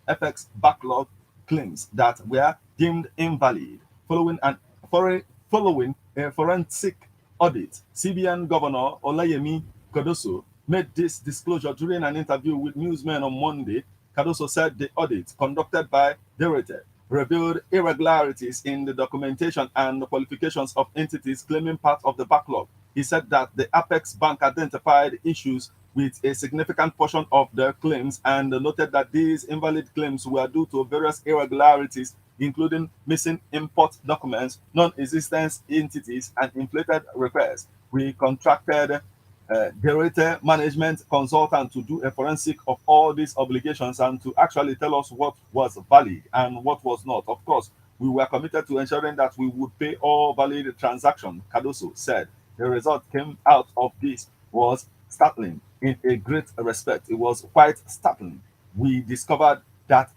FX backlog claims that were deemed invalid following a forensic audit. CBN Governor Olayemi Kodoso made this disclosure during an interview with newsmen on Monday. Cardoso said the audit conducted by Derrite revealed irregularities in the documentation and the qualifications of entities claiming part of the backlog. He said that the Apex Bank identified issues with a significant portion of their claims and noted that these invalid claims were due to various irregularities, including missing import documents, non-existent entities, and inflated requests. We contracted Derrite management consultant to do a forensic of all these obligations and to actually tell us what was valid and what was not. Of course, we were committed to ensuring that we would pay all valid transactions, Cardoso said. The result came out of this was startling in a great respect. It was quite startling. We discovered that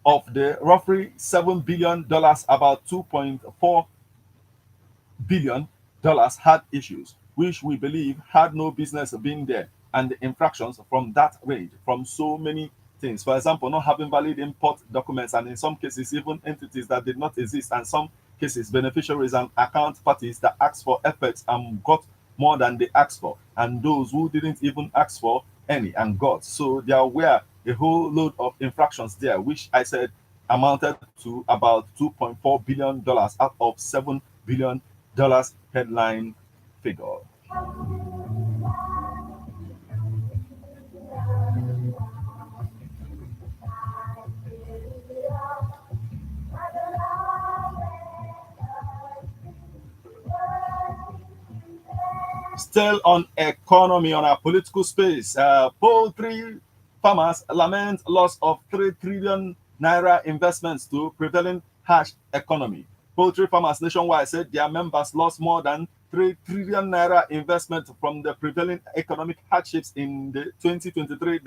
of the roughly $7 billion, about $2.4 billion had issues, which we believe had no business being there, and the infractions from that range from so many things. For example, not having valid import documents, and in some cases, even entities that did not exist, and some cases, beneficiaries and account parties that asked for effects and got more than they asked for, and those who didn't even ask for any and got. So there were a whole load of infractions there, which I said amounted to about $2.4 billion out of $7 billion headline figure. Still on economy, on our political space, poultry farmers lament loss of 3 trillion naira investments to prevailing harsh economy. Poultry farmers nationwide said their members lost more than 3 trillion naira investment from the prevailing economic hardships in the 2023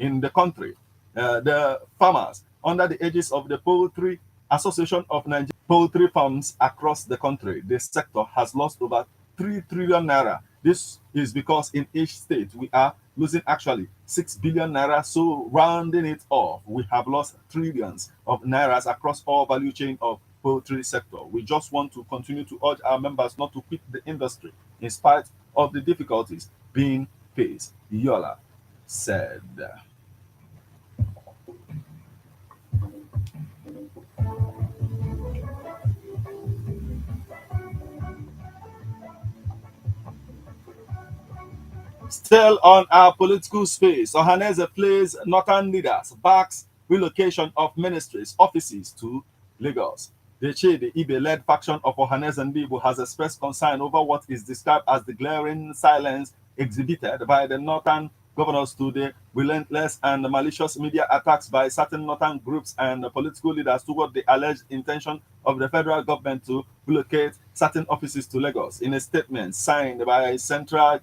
in the country. The farmers, under the aegis of the Poultry Association of Nigeria poultry farms across the country, the sector has lost over 3 trillion naira. This is because in each state we are losing actually 6 billion naira. So rounding it off, we have lost trillions of nairas across all value chain of poultry sector. We just want to continue to urge our members not to quit the industry in spite of the difficulties being faced, Yola said. Still on our political space, Ohaneze plays northern leaders, backs relocation of ministries, offices to Lagos. The Ibe-led faction of Ohaneze and Bibo has expressed concern over what is described as the glaring silence exhibited by the northern governors to the relentless and malicious media attacks by certain northern groups and political leaders toward the alleged intention of the federal government to relocate certain offices to Lagos. In a statement signed by Central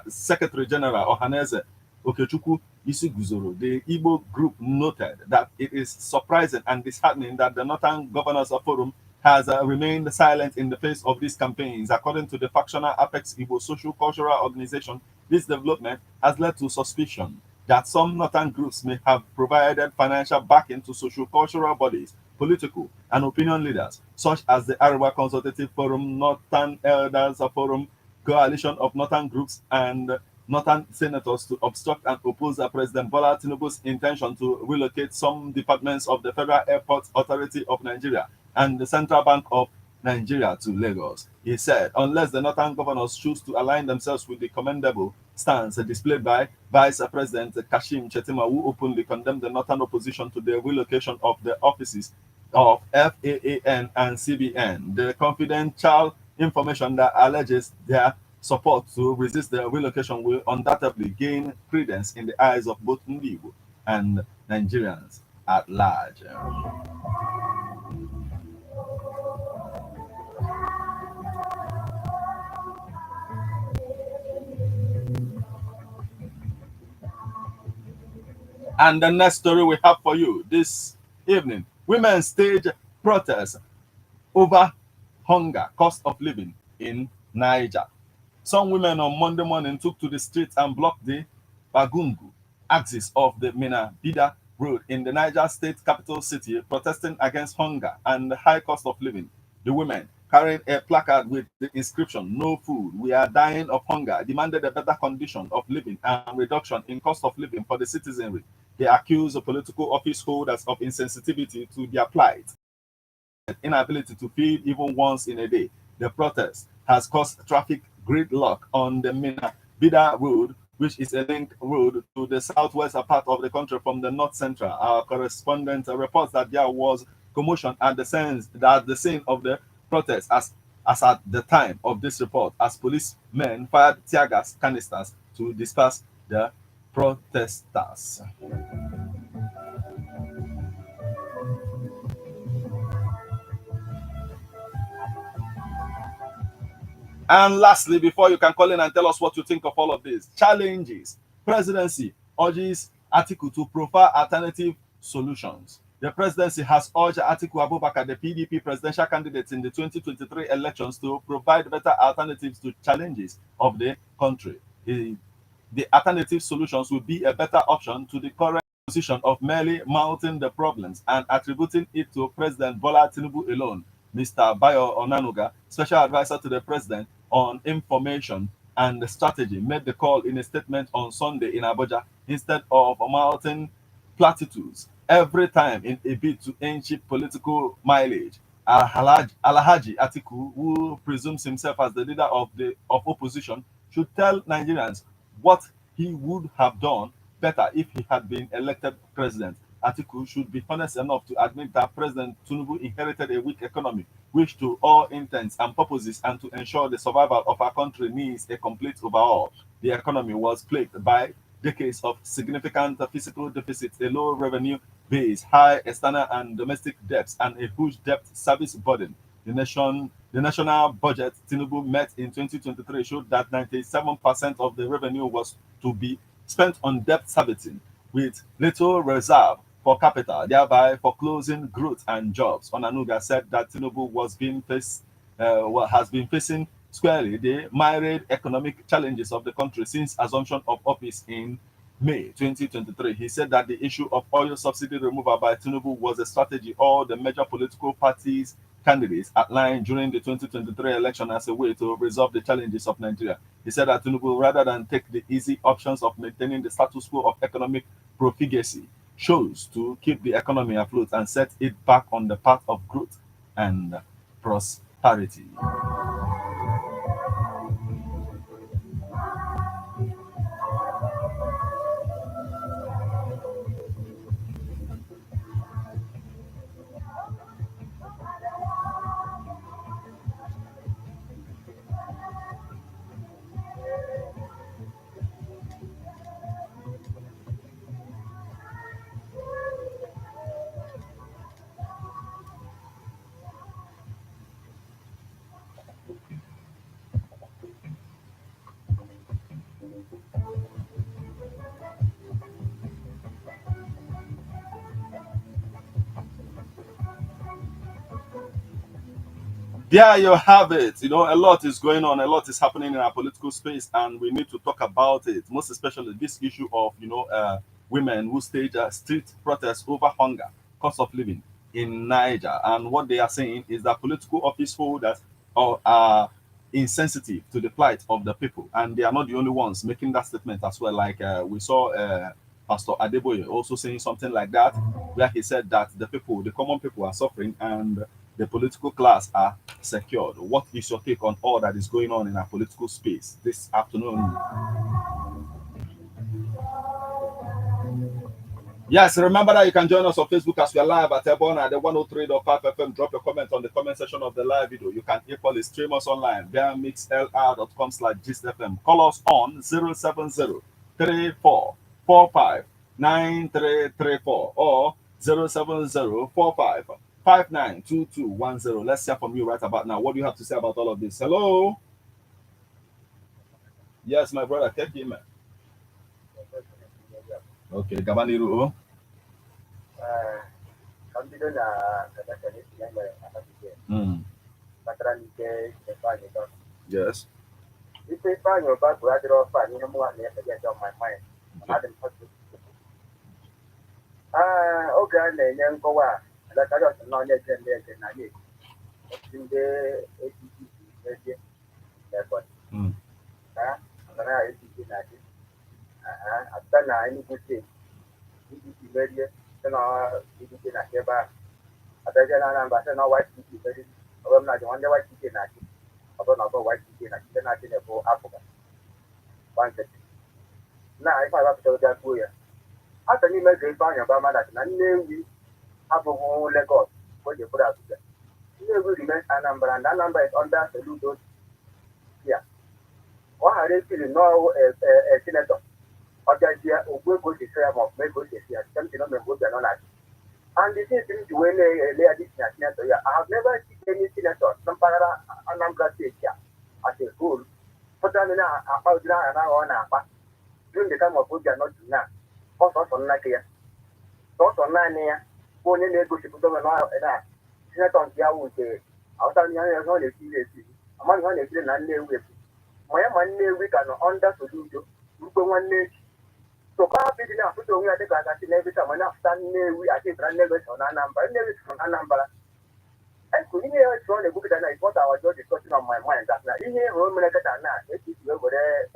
Secretary General Ohaneze Okechukwu Isiguzoro, the Igbo group noted that it is surprising and disheartening that the Northern Governors Forum has remained silent in the face of these campaigns. According to the factional Apex Igbo Social Cultural Organization, this development has led to suspicion that some northern groups may have provided financial backing to social cultural bodies, political and opinion leaders, such as the Arewa Consultative Forum, Northern Elders Forum, Coalition of Northern Groups, and Northern Senators to obstruct and oppose President Bola Tinubu's intention to relocate some departments of the Federal Airport Authority of Nigeria and the Central Bank of Nigeria to Lagos. He said, unless the northern governors choose to align themselves with the commendable stance displayed by Vice President Kashim Chetima, who openly condemned the northern opposition to the relocation of the offices of FAAN and CBN, the confidential information that alleges their support to resist the relocation will undoubtedly gain credence in the eyes of both Ndigo and Nigerians at large. And the next story we have for you this evening, women stage protest over hunger, cost of living in Niger. Some women on Monday morning took to the streets and blocked the Bagungu axis of the Mina Bida Road in the Niger State capital city protesting against hunger and the high cost of living. The women, carrying a placard with the inscription, "No food, we are dying of hunger," demanded a better condition of living and reduction in cost of living for the citizenry. They accused the political office holders of insensitivity to their plight, inability to feed even once in a day. The protest has caused traffic gridlock on the Mina Bida Road, which is a link road to the southwest part of the country from the north central. Our correspondent reports that there was commotion at the scene of the protest as at the time of this report, as policemen fired tear gas canisters to disperse the protesters. And lastly, before you can call in and tell us what you think of all of this, challenges. Presidency urges Atiku to prefer alternative solutions. The presidency has urged Atiku Abubakar, the PDP presidential candidate in the 2023 elections, to provide better alternatives to challenges of the country. The alternative solutions will be a better option to the current position of merely mounting the problems and attributing it to President Bola Tinubu alone. Mr. Bayo Onanuga, special advisor to the president on information and strategy, made the call in a statement on Sunday in Abuja instead of mounting platitudes every time in a bid to inch political mileage. Alhaji Atiku, who presumes himself as the leader of opposition, should tell Nigerians what he would have done better if he had been elected president. Atiku should be honest enough to admit that President Tinubu inherited a weak economy, which to all intents and purposes and to ensure the survival of our country needs a complete overhaul. The economy was plagued by decades of significant fiscal deficits, a low revenue base, high external and domestic debts, and a huge debt service burden. The national budget Tinubu met in 2023 showed that 97% of the revenue was to be spent on debt servicing, with little reserve for capital, thereby foreclosing growth and jobs. Onanuga said that Tinubu has been facing squarely the myriad economic challenges of the country since assumption of office in May 2023. He said that the issue of oil subsidy removal by Tinubu was a strategy all the major political parties candidates outlined during the 2023 election as a way to resolve the challenges of Nigeria. He said that Tinubu, rather than take the easy options of maintaining the status quo of economic profligacy, chose to keep the economy afloat and set it back on the path of growth and prosperity. There you have it. You know, a lot is going on, a lot is happening in our political space, and we need to talk about it. Most especially this issue of women who stage street protests over hunger, cost of living in Niger, and what they are saying is that political office holders are insensitive to the plight of the people, and they are not the only ones making that statement as well. Like we saw Pastor Adeboye also saying something like that, where he said that the common people are suffering, and the political class are secured. What is your take on all that is going on in our political space this afternoon? Yes, remember that you can join us on Facebook as we are live at Ebon at the 103.5 FM. Drop your comment on the comment section of the live video. You can equally stream us online via mixlr.com/gistfm. Call us on 070-3445-9334 or 070-45-592210. Let's hear from you right about now. What do you have to say about all of this? Hello? Yes, my brother. Take him. Okay, Gabaniru. Mm. Yes. oge a na-enye nkọwa elekọta na onye eke ndị eke na nye ndị etiti mezie n'Ebonyi ọgara etiti na dị abịa na Enugu steeti etiti merie sị na etiti na ebe ahụ abịazie na Anambra sị na YPP merie ọbụm na nwanne YPP na-achị ọbụ na ọbụ YPP na site na-achị na-ebu Afrịka nkịtị na ife agapụta ụja kwuo ya hata n'ime ga-efe anya ba mmadụ na Nnewi abụghị Lagos o ji bụrụ Abuja. Nnewi remains Anambra and Anambra is under Soludo here. Ọ ghara esiri n'ọwụ sinetọ ọ bịazie ogbu ego ji ya ma ọ bụ ego ji ya site na mgbe obi anọ na-achị. And the thing ji wee na-ele ya dịka na sinetọ ya I have never seen any senator na mpaghara Anambra steeti a as a whole pụtara na-akpa ụdịrị aha na ọ na-akpa during the time of obi anọ dị na ọsọsọ nnake ya sọsọ naanị ya bụ onye na-egosipụta onwe na sinetọ nke ya wụ nke ahụta ihe ọ na-esiri esiri amaghị ọ na-esiri na Nnewi efu ma ya ma Nnewi ka nọ ọnda Soludo rukwe nwanne echi sokwa bidi na-afụta onwe ya dịka agasị n'ebe ka ma na-afụta Nnewi achịtara Nnewi so na Anambra Nnewi so na Anambra ekwu ihe ya ọ na-egbupụta na is what I was just discussing on my mind that na ihe hụrụ mere kịta na esi wee were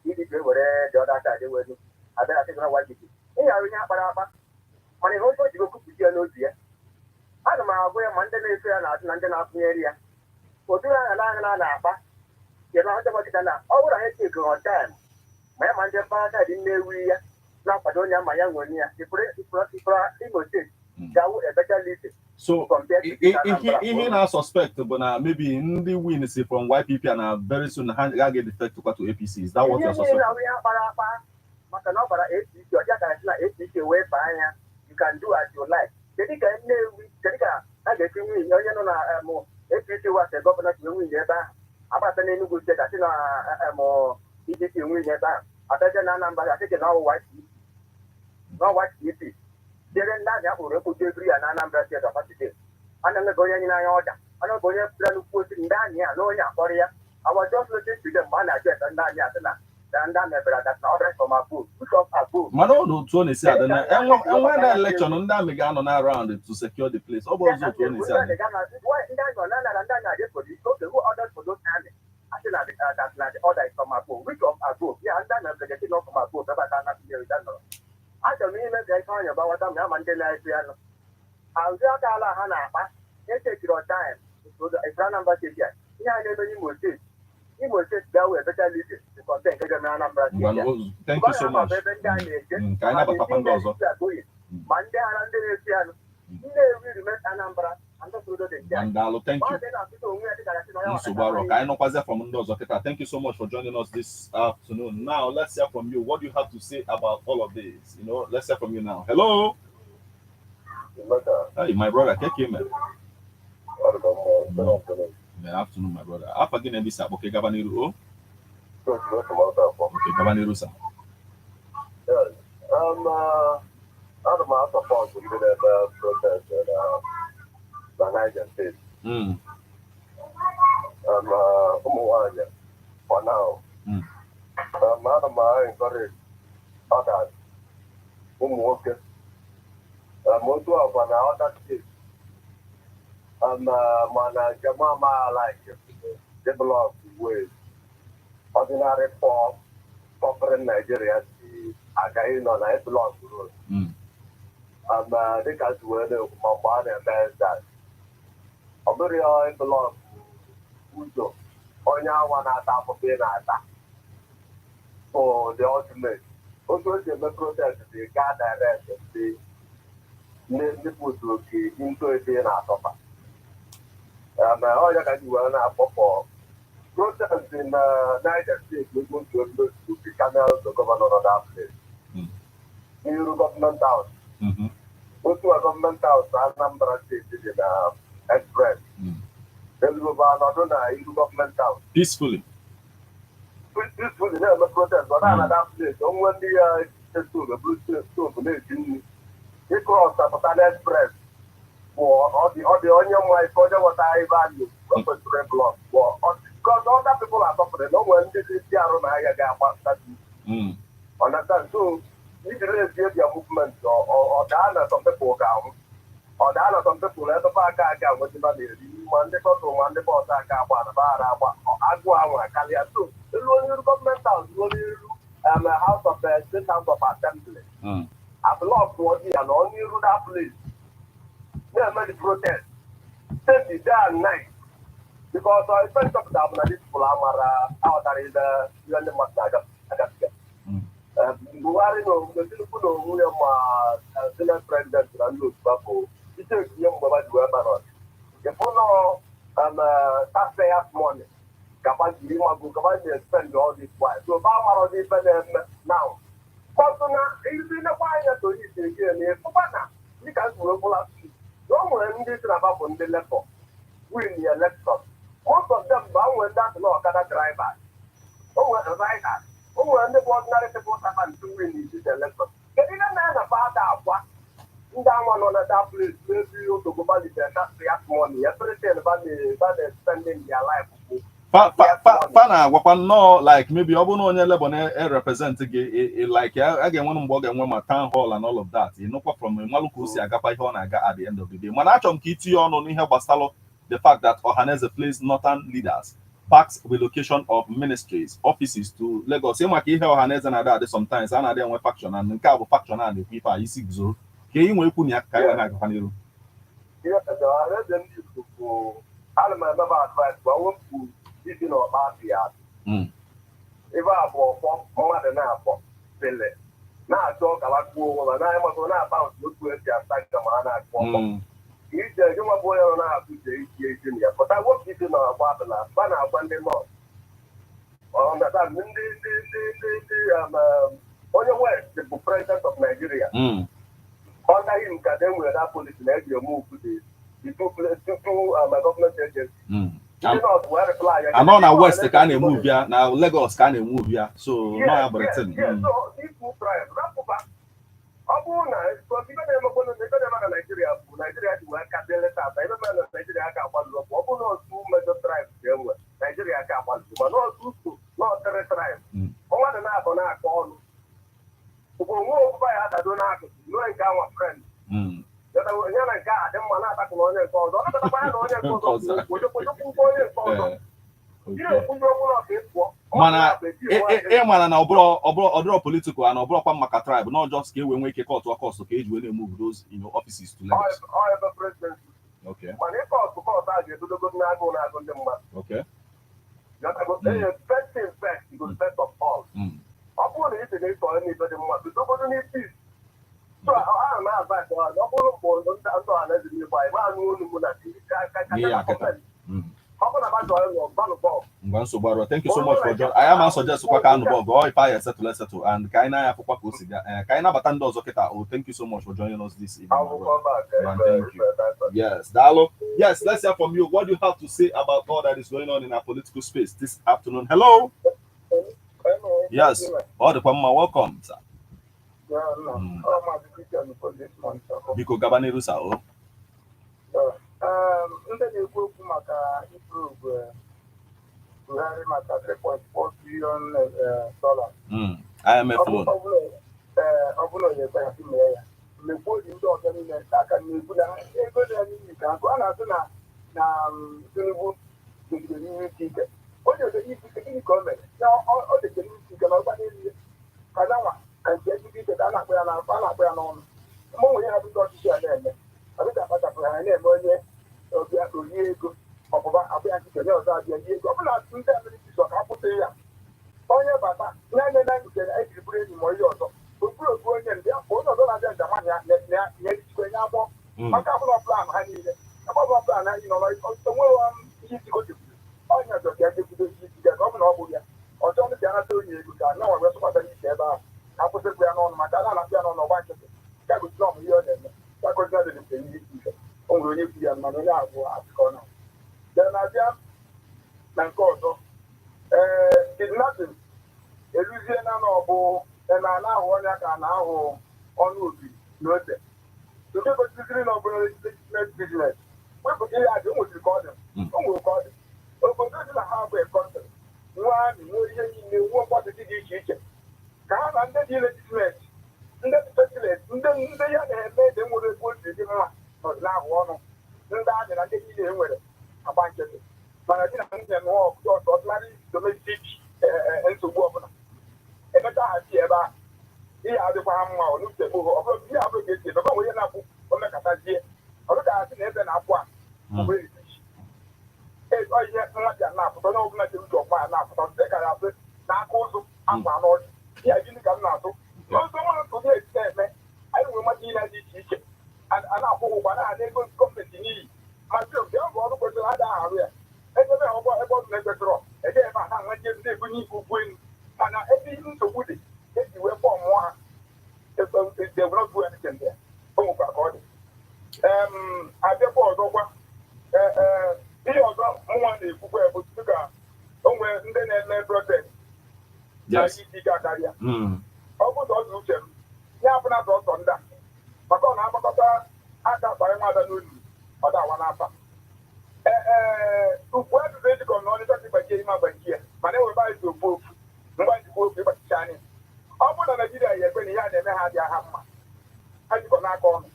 iji wee were the other side wee abịara sị na YPP ihe arụ ihe akpara akpa mana ihe oche o ji okwupụta ya n'otu ya ana m agụ ya ma ndị na-efe ya na-atụ na ndị na-akwụnyere ya ụdịrị agha na na-akpa ya na ndị gbakịta na ọ bụrụ anyị chek taim ma ya ma ndị mpaghara dị Nnewi ya na-akwado onye ama ya nwere ya ifra Imo steeti ga-awụ ebetalite. So ihe na suspect bụ na maybe ndị win si from YPP na very soon ha ga-get defect to APC. Is that what you're suspecting? Ihe akpara akpa maka na ọ bara APC ọja ka na APC wee baa anya you can do as you like. Kedu ka Nnewi kedu ka a ga-esi nwunye onye nọ na APC was gọvanọ si nwunye ebe ahụ agbata na Enugu steeti asị na PDP nwunye ebe ahụ ataje na Anambra asị na YPP jere ndị ahụ akpụrụ ekpuchi ebiri ya na Anambra steeti ọkpachite a na-emega onye nyere anya ọja a na-ebe onye pụtara nnukwu osiri ndị anyị a na onye akpọrọ ya awa just notice to them mgbe a na-ajụ ese ndị anyị asị na ndị mebere that na orders from above which of above mana ọ otu ọ na-esi adị na enwe na election ndị amị ga-anọ na round to secure the place ọ bụ ọzọ otu ọ na-esi adị ndị anyị nọ na ndị anyị adị police oge who orders for those army asị na the order is from above which of above ya ndị anyị mebere not from above ebe aka na mmiri da nọrọ achọrọ m ime ka ike anya gbawata ma ya ma ndị na-efe ya nọ azụ aka ala ha na-akpa echechiri ọtaim ifra Anambra steeti ya ihe a na-eme n'Imo steeti Imo steeti ga-awụ ebetalite the content nke ga-eme Anambra steeti thank you so much ebe ndị a na-eje ka anyị nabatakwa ndị ọzọ ma ndị agha ndị na-efe ya nọ Nnewi remains Anambra and Soludo dị Mandalụ, thank you. Nsogbu arọ ka anyị nọkwazịa from ndị ọzọ kịta. Thank you so much for joining us this afternoon. Now let's hear from you. What do you have to say about all of this? Let's hear from you now. Hello. Hey, my brother. Take care, man. Good afternoon, my brother. Apa gị na-ebi sa akpọke gaba n'iru? Okay, gaba n'iru sa. Ana m asọpọtụ ndị na-eme protest na Niger steeti ụmụ nwaanyị for now. Ana m encourage others ụmụ nwoke ma otu ọkwa na other steeti mana njem amaala develop ways ordinary poor suffering Nigeria si agaghị nọ na eblọk road dịka si wee na-ekwu ma mgbe a na-eme that ọ bụrụ ya eblọk ụzọ onye awa na-ata afụfụ ị na-ata for the ultimate otu o si eme protest dị gaa direct ndị pụtụ oke into ebe na-atọpa ọnya ka ji wee na-akpọpọ protest in Niger State movement to the canal the governor of that place. Iru government house. Otu government house na Anambra State dị na express. Ezigbo anọdụ na Iru government house. Peacefully na-eme protest but na that place onwe ndị ya stove na-esi nri ịkros apụta na express bụ ọ dị onye nwa ife onye nweta ebe a na-ekwesịrị blọk because other people are suffering. No one did the arrow na ya ga understand. So if you raise your movement or down some people down, or down some people let the back again with the money, one day or one day for that one, or Agua, Caliato, the government house, the House of the State House of Assembly. I've lost what he and only rule that place. They made the protest. Day and night. Because I spent up down on this Pulamara out there in the Masaga. Buhari no, the Tinubu William Senate President and Luke Bako. He takes young Baba to Webanon. The Puno taxpayers' money. Capacity, you want to spend all this while. So, Bama on this now. But now, it's in a fire to eat again. You can't work for us. Don't worry, this is about on the level. Win the election. Most of them when that law can driver. Oh, well, rider. Oh, and the ordinary people have to win this election. Get in a man about that one. Down one on that place, maybe you to go back to the tax money. Everything about the spending their life. Fana wakwan no like maybe obono onye lebo na represent like again one mgbe ga enwe ma town hall and all of that you know from maluku si agapa ihe ọ na-aga at the end of the day mana achọm ka itinye ọnụ n'ihe gbasara the fact that Ohaneze plays northern leaders packs relocation of ministries offices to Lagos ịma ka ihe Ohaneze na-ada sometimes a na-adị enwe faction and nke a bụ faction a na-ekwu ife a isi guzoro ka ị nwee ekwu na ya ka anyị na-agakwa n'iru If you know about the art, if I bought more than I bought, now I talk about war, and I am going to about look with the attack the man. You say, you are boy on our junior, but I won't give you no Babylon, but I want them all. On the time, on your way, the president of Nigeria. Under him, Kadem will have police in every move to the two government agencies. I know now West can move here, now Lagos can move here, so no Aboriginal. So these two tribes, Nigeria to work at the letter, I don't know Nigeria can one look, two major tribes, Nigeria can one, but not two, not three tribes. One and a half on our call. To go by other donors, no encounter friends. Mana na ọbụrụ political and ọbụrụ kwa maka tribe not just ka e wee nwee ike court workers ka e ji wee move those offices to Lagos. Okay. Okay. So I am advice on thank you so much for joining. I am suggest if I settle and Kaina Kaina Batando Zoketa. Oh, thank you so much for joining us this evening. Thank you. Yes, Dalo. Yes, let's hear from you. What do you have to say about all that is going on in our political space this afternoon? Hello. Yes. All the welcome, sir. Biko Gabaneru sa o. Ndị na-ekwu okwu maka improve Buhari maka $3.4 billion. IMF loan. Ọ bụla onye ekwe ya mee ya. Mmekwu oji ndị ọzọ niile aka na-ekwu na ego dị anyị n'ike akụ a na-atụ na Tinubu degidere ihe ike ike. Onye oge ike gịnị ka o mere? Ọ degidere ihe ike na ọgba niile ka nwa ka nke ezigbo ike ka a na-akpọ ya n'ọnụ. Mgbe ha ndị ọchịchị a na-eme ọdịka akpachapụrụ ha na-eme onye orie ego ọbụba abịa nkike nye ọzọ abịa nye ego ọ bụla ndị Amerịka ka akwụsị ya onye bata na-eme na nke ejiri bụrụ enyi ma ihe ọzọ okpuru okpu onye ndị afọ onye ọzọ na-abịa njem nye ejikọ nye agbọ maka abụlọ plan ha niile agbọbụla plan ha niile onweghị ihe isi gosipụrụ onye ọzọ ka ejebido ihe isi ga ka ọ bụ na ọ bụrụ ya ọzọ ndị anata onye ego ka na nwere sụkwata n'ike ebe ahụ akwụsịkwu ya n'ọnụ maka na anapụ ya n'ọnụ ọgba nkịtị ya gosiri ọmụ ihe ọ na-eme onye o nwere onye kwuru ya mana onye abụọ akụkọ na na-abịa na nke ọzọ kidnapping eruzie na n'ọbụ na-ahụ onye ka na-ahụ ọnụ obi na ose nke gosiziri na ọbụla legitimate business wepụta ihe adị o nwere ka ọ dị obodo dị na ha bụ ekọntrị nwa amị nwee ihe niile nwe mgbasị dị iche iche ka ha na ndị dị legitimate ndị spesialist ndị ya na-eme ede nwere ego osi dị mma n'ọdịnahụ ọnụ ndị amị na ndị niile e nwere agba nkịtị mana di na nwunye nụọ ọdịnarị domestik nsogbu ọbụla emeka hazi ebe a ihe adịkwa ha mma n'uche gboo ọ bụrụ ihe abụrụ ga-esi ebe onwe ihe na-abụ omekatazie ọrụ ga-asị na ebe na-apụ a mgbe ihe mmadụ a na-apụta onye ọbụla ji ụjọ ọkpa ya na-apụta ndị ka ya asị n'aka ụzụ akwa n'ọchị ihe gịnị ka m na-atụ n'ụzọ nwere ntụ na-esi na-eme anyị nwere mmadụ ihe dị iche iche a na-akwụ ụgwọ na ego gọọmenti n'iyi ma dị oke ọ bụ ọrụ kwesịrị adịghị arụ ya ebe ọgbọ ebe ọdụ na-ekwesịrọ eje ebe a na-enweje ndị ebunye ike ugwu elu mana ebe ihe nsogbu dị eji wee kpọọ mmụọ ha developụ ya nke ndị ya o nwekwa ka ọ dị abịakwa ọzọkwa ihe ọzọ nwa na-ekwukwa bụ dịka o nwere ndị na-eme protest na isi ike akarịa ọ bụ ọzọ uche m ya bụ na ọsọ ndị a maka ọ na-agbakọta aka akpara nwada n'olu ọ dawa n'afa ugwu ajụjụ ejikọ na ọnịcha si gbajie ime agbajie mana ewebe anyị ofu ofu ngwa njikwa ofu ịgbachicha anyị ọ bụrụ na Naijiria ya ekwe na ihe a na-eme ha dị aha mma ha jikọ n'aka ọnụ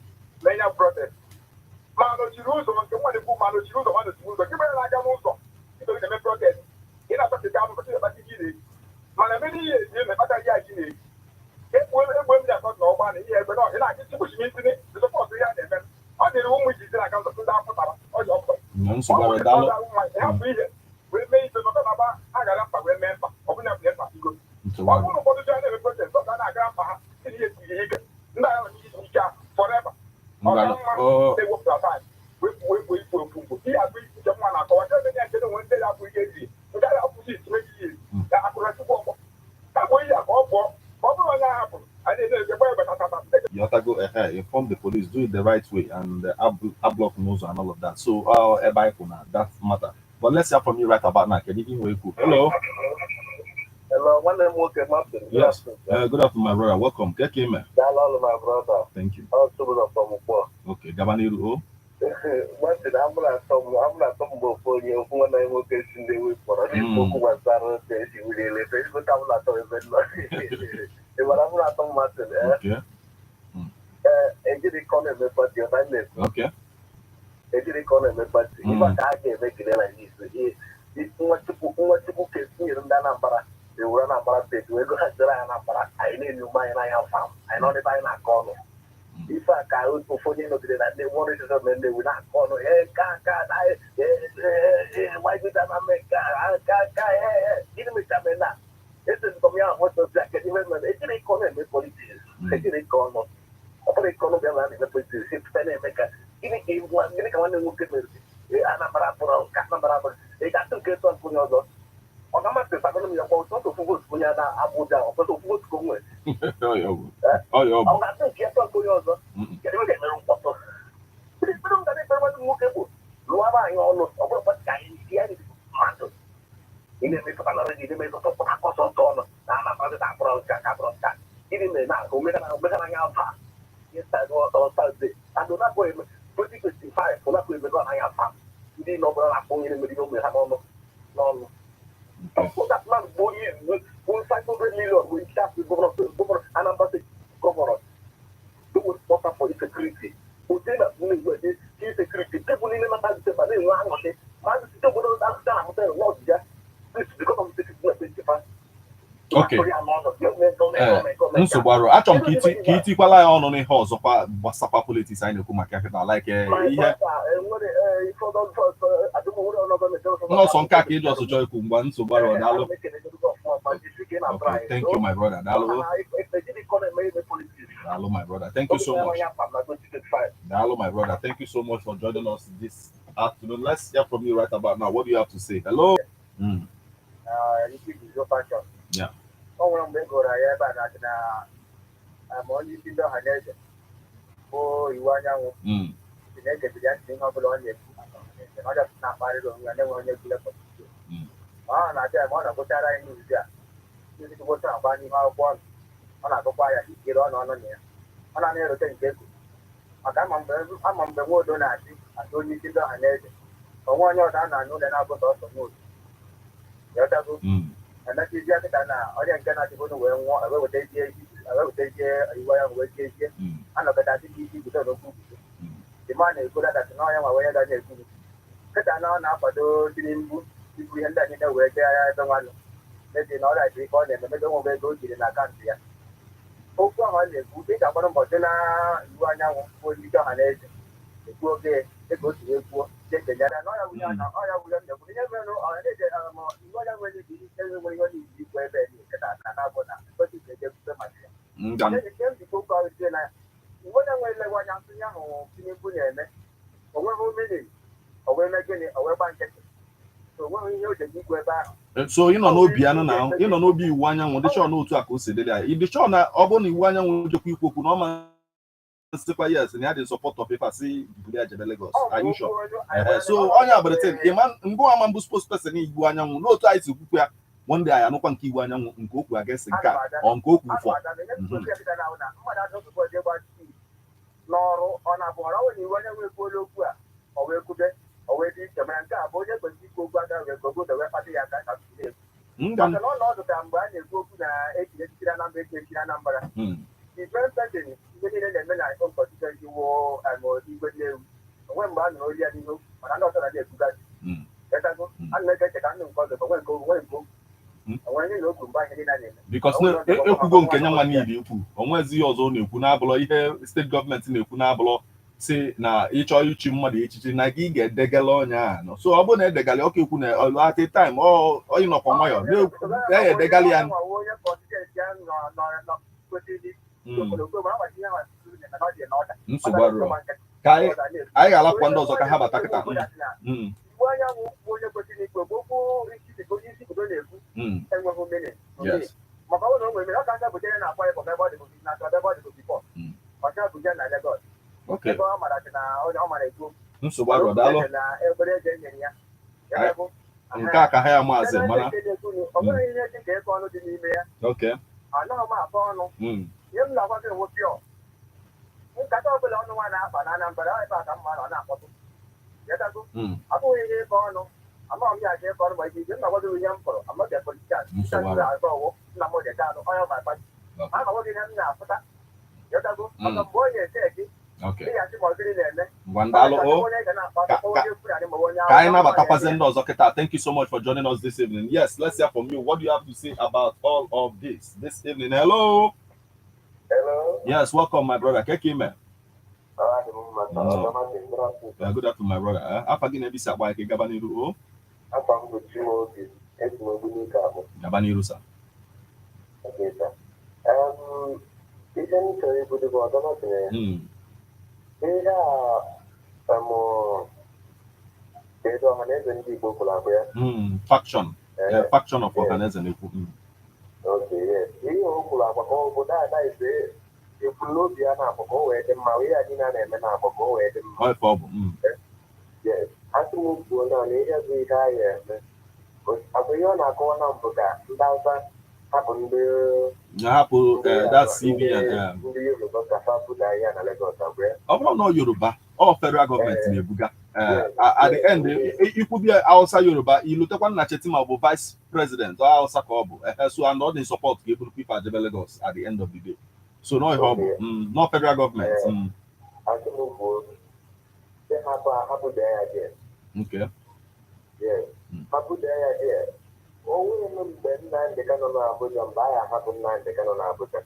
na ịnya protest ma nọchiri ụzọ nke nwa na-ekwu ma nọchiri ụzọ ma nọchiri ụzọ gị mere na-aga n'ụzọ ibe na-eme protest ị na-achọchịta ahụ kọchị ekpata gị na-eji mana ebe n'ihe ezi na-ekpata gị ji na-eji egbe m na-akọ na ọgba na ihe egbe na ị na-achị chịkpụchi m itinye sọpọtụ ihe a na-eme ọ dịrị ụmụ iji na aka nzọ ndị apụtara ọjọ ọpụta hapụ ihe wee mee ibe nọta na-aba ha gara mkpa wee mee mkpa ọ bụla bụ mkpa igo ọ bụrụ ụfọdụ ji a na-eme protest ọ ga na-agara mkpa ha siri ihe siri ike ndị agha nwere isi ike a forever ọ ga mma ewepụta taị wepụ ikwu okwu mgbo ihe abụ ike nwa na-akọwa ndị ebe ya nchedo nwere ndị ya abụ ihe ezi nke a apụzi itinye gị ihe ka akụrụ chukwu ọgbọ ka bụ ihe a ka ọ pụọ ọ bụrụ onye a hapụrụ anyị na-egbe ebe tatata you have to go ahead, inform the police, do it the right way, and block news and all of that. So, that matter. But let's hear from you right about now. Can you give me a cool? Hello. Hello, my name is Martin. Yes. Good afternoon, my brother. Welcome. Get him. Hello, my brother. Thank you. Okay, Gabaniru. Martin, I'm not some for you when I work in the week for a book was that you will let but I'm not Martin. Okay. Ejiri economy party of Ireland. Okay. Ejiri economy party. If I can't make it like this, it's what you can see in Danambara. They were not about it. We're going to Danambara. I need you, my I have farm. I know if I'm not corner. If I can't perform it, they wanted to come and they will not corner. Hey, why did I make didn't make them enough? This is from your what was that? It's an economy politics. It's an economy. Apa ekonomi yang lain dapat sistemnya mereka ini kawan yang mungkin anak berapa kat berapa kat tu tuan punya tu orang macam tak kalau yang kau tu fokus punya ada Abuja apa tu fokus kau orang tu dia tuan punya tu jadi mereka merumput tu belum tadi berapa mungkin bu luar yang onus apa buat kain dia ni mantul ini mereka kalau lagi ini mereka tu tak kosong tu anak pada tak perlu cakap ini memang mereka hanya apa yes, I go on Thursday. I do not go in 2025. I'm not going to go on IMF. You didn't know where I'm going in the middle of the no. That man going in with 500 million. We start with governor and ambassador governor. Do what's important for the security. Who say that we need security. People in the matter but they don't want it. Man, still go to that I'm saying, Lord, just this because of the security. Okay. Nsogbu achọrọ m ka itikwala ya ọnụ n'ihe ọzọkwa gbasakwa politiks anyị na-ekwu maka ya like ihe nọọsọ nke a ka ịjụ ọsọ chọọ ikwu mgbe nsogbu arụ daalụ. Thank you, my brother. Daalụ, my brother. Thank you so much. Daalụ, my brother. Thank you so much for joining us this afternoon. Let's hear from you right about now. What do you have to say? Hello. Yeah. Ọ nwere mgbe gụrụ ya ebe a na ma onye isi ndị ọha na eze bụ iwu anyanwụ si na-ekebiri ya ihe ọbụla ọ na-ekwu ọ jọpụta na-akparịrị onwe ya na-enwe onye gụlepụta ma ọ na-abịa ma ọ na-agụchara anyị n'uzi a ndị tụbụta agba n'ihe akwụkwọ ọnụ ọ na-agụkwa ya ikere ọnụ ọnụ na ya ọ na-erote nke ekwu maka ama mgbe nwa odo na-achị ata onye isi ndị ọha na eze onwe onye ọzọ a na-anụ ụlọ na-abụta ọsọ nwa odo ya ọchago emeka iji akịta na ọrịa nke na-achịbụnụ wee nwụọ eweweta ezi iwu ya wee jezie anọgọdasị dị isi guzo n'okwu dịma na-ekwula datị na ọnya nwa wee ga na-ekwu nkịta na ọ na-akwado Tinubu ibu ihe ndị a niile wee jee ya ebe nwanụ mebi na ọrịa dị ka ọ na-eme medo nwe ego o jiri na akaụntụ ya okwu ahụ ọ na-ekwu dị ka gbara mbọchị na iwu anyanwụ bụ ojiji ọha na eze ekwu oge dịka o si wee kwuo jekenyere na ọya wunye mmekwu ihe mere ọhanaeze iwu anyanwụ enye dị ike nwere ihe n'izu ikwu ebe nkịta na na-abụ na mkpọchi ga-ejekwute maka ya nke njikọ ụka ọrụ sie na iwu anyanwụ elewe anya ntụnye ahụ Tinubu na-eme onweghị mmiri oweme gịnị owegba nkịtị onweghị ihe o ji ikwu ebe ahụ so ị nọ n'obi anụ na ị nọ n'obi iwu anyanwụ dị chọọ n'otu a ka o si dịrị anyị dị chọọ na ọ bụrụ na iwu anyanwụ jekwa ikwu okwu na ọ masịkwa yes na ya dị support of paper si buli ajebe Lagos are you sure so onye agbaritin mbụ ama mbụ spokesperson iwu anyanwụ n'otu anyị si kwukwu ya one day anyị anụkwa nke iwu anyanwụ nke okwu against nke a ọ nke okwu ụfọ n'ọrụ ọ na-abụghara ọ na iwu anyanwụ ekwuola okwu a ọ wee kwube o wee dị iche mana nke a bụ onye kwesịrị ikwu okwu aka wee gogodo wee kpata ya aka ka maka na ọnọdụ ka mgbe a na-ekwu okwu na echiri echichiri Anambra echiri Anambra different person ihe niile na-eme na kọnstituency wo igwe Nnewi onwe mgbe a nụrụ olu ya n'ihu mana ndị ọzọ na-ekwugasị etago a na-eche ka ndụ nke ọzọ onwe nke onwe ihe na okwu mgbe ahịa niile na-eme because ekwugo nke nya nwa niile ekwu onwezi ihe ọzọ ọ na-ekwu na-abụlọ ihe steeti gọọmenti na-ekwu na-abụlọ si na ịchọ ichi mmadụ echichi na gị ga-edegala onye ahụ so ọ bụrụ na edegala ọka ekwu na ọlụ at a time onye nọkwa nwayọ na edegala ya nsogbu arụrụ ka anyị ga-alapụkwa ndị ọzọ ka ha bata kịta iwu anyanwụ onye kwesịrị ikpe okwu onye isi obodo na-ekwu enweghị mmiri maka ọ na o nwere mere ọ ka ncha butere na akwa ịbọm ebe ọ dịbụ na ebe ọ dịbụ bifọ ọcha Abuja na Lagos ebe ọ mara na onye ọ mara ekwu nsogbu arụrụ daalụ na ebere eze nyere ya nke a ka ha ya maazị mana ọ bụghị ihe dị ka ịkọ ọnụ dị n'ime ya anaghị m akọ ọnụ ihe m na-agwa gị nwe pịọ nkata ọbụla ọnụ nwa na-akpa na Anambra ebe a ka mma ọ na-akpọtụ abụghị ihe ịkọ ọnụ amaghị m ya aja ịkọ ọnụ ma iji m na-agwago ihe m kpọrọ amaghị politika azọ ọwụ nna m dịka anụ onye ọba akpati ma na nwoge ihe m na-apụta yọtago maka mgbe onye ete gị ịghachi ma ọgịrị na-eme ka anyị nabatakwazi ndị ọzọ kịta. Thank you so much for joining us this evening. Yes, let's hear from you. What do you have to say about all of this evening? Hello. Yes, welcome my brother. Kekime. Good afternoon my brother. Afa gị na-ebisi akpa ike gaba n'iru o. Gaba n'iru sa. Ihe m chọrọ ibudo bụ ọdọmatịrị ihe a kedu ọhaneze ndị Igbo kwuru abụ ya faction of ọhaneze na-ekwu ihe o kwuru agba ka obodo ada ise ekwuru n'obi ya na-akpọ ka o wee dị mma ihe ya niile a na-eme na-akpọ ka o wee dị mma asị m kwuo na ihe bụ ihe a ya eme abụ ihe ọ na-akọwa na mbụ ka ndị Hausa hapụ ndị Yoruba ka ha buda ya na Lagos abụọ ọ bụrụ na Yoruba ọ federal gọọmenti na-ebuga at the end ikwu bịa Hausa Yoruba ilutekwa nna Chetima bụ vice president ọ Hausa ka ọ bụ so and all the support ka eburu pipa jebe Lagos at the end of the day so no ihe ọ bụ no federal gọọmenti hapụda ya dị hapụda ya dị onwe m mgbe Nnamdị Kanụ nọ n'Abuja mgbe anyị ahapụ Nnamdị Kanụ n'Abuja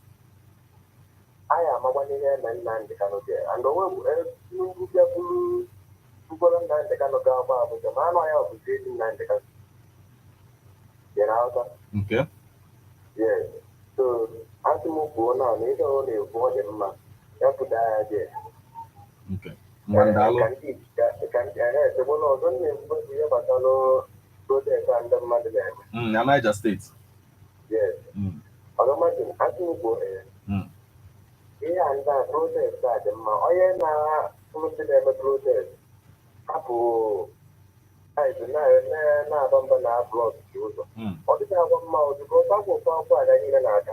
anyị amagbanye ihe eme Nnamdị Kanụ dị and onwe Tinubu bịa bụrụ mkpọrọ Nnamdị Kanụ ga-agba Abuja ma anụ ya ọbụzi ezi Nnamdị Kanụ dị na Hausa so asị m kwuo na ihe ọ na-ekwu ọ dị mma ya pụta ya dị ka ndị echegbula ọzọ na-ekwu ihe gbasara protest ndị mmadụ na-eme na Niger State ọgọmatị asị m kwuo ihe a ndị a protest a dị mma onye ndị na-eme protest hapụ na-aba mba na blọk dị ụzọ ọ dịghị agwa mma ozugbo ọgwụ ụfọ aga niile na-aga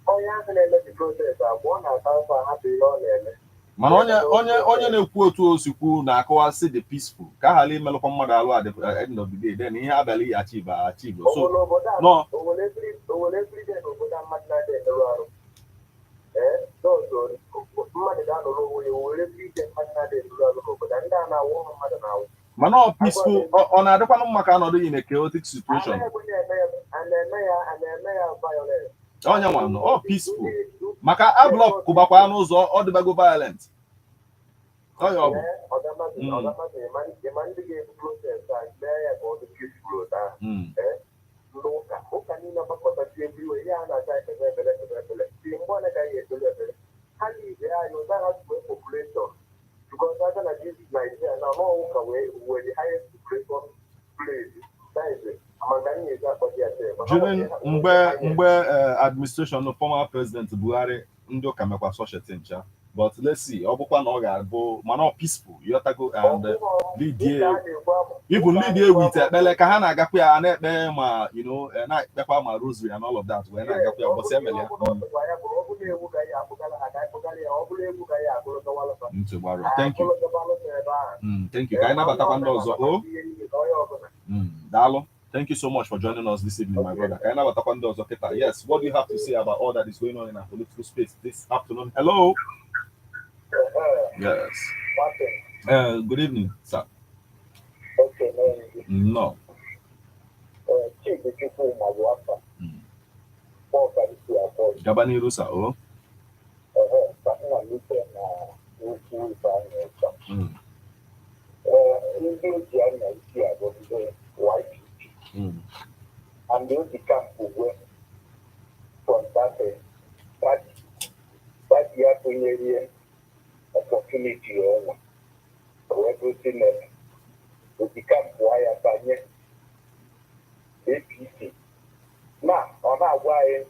onye ahụ na-emezi protest abụọ na-ata ụfọ hapụ ihe ọ na-eme mana onye na-ekwu otu o si kwu na-akọwasị the peaceful ka a ghara imelụkwa mmadụ alụ at the end of the day then ihe abalị achieve so obodo mmadụ na-adị emerụ arụ mmadụ ga-anọrọ onwe ya were ije mmadụ na-adịghị obodo ndị a na-awụ mmadụ na-awụ mana ọ peaceful ọ na-adịkwanụ maka anọdụ in a chaotic situation a na-eme ya violence onye nwanụ ọ peaceful maka ablọk kụbakwa n'ụzọ ọ dịbago violent ọ ya ọ bụ ịma ndị ga-ebu protest a mee ya ka ọ dị peaceful ụka niile gbakọtachi ebiriwe ihe a na-acha ekpere ebele si mgbe ole ka ya ekpere ebele ha niile anyị ụda ha wee population because aga na this Nigeria na ụka wee the highest population place during mgbe administration former president Buhari ndị ụka mekwa such a thing cha but let's see ọ bụkwa na ọ ga-abụ mana ọ peaceful yotago and even lead with ekpele ka ha na-agakwa ya na-ekpe ma na-ekpekwa ma rosary and all of that wee na-agakwa ya ụbọchị emere ya ntụgbarụ thank you ka anyị nabatakwa ndị ọzọ o daalụ. Thank you so much for joining us this evening, my brother. Yes, what do you have to say about all that is going on in our political space this afternoon? Hello. Yes. Good evening, sir. Okay, no. Gabani Rusa, oh. And they become aware from that year to year opportunity or everything else will become wire by APC. Now, on our why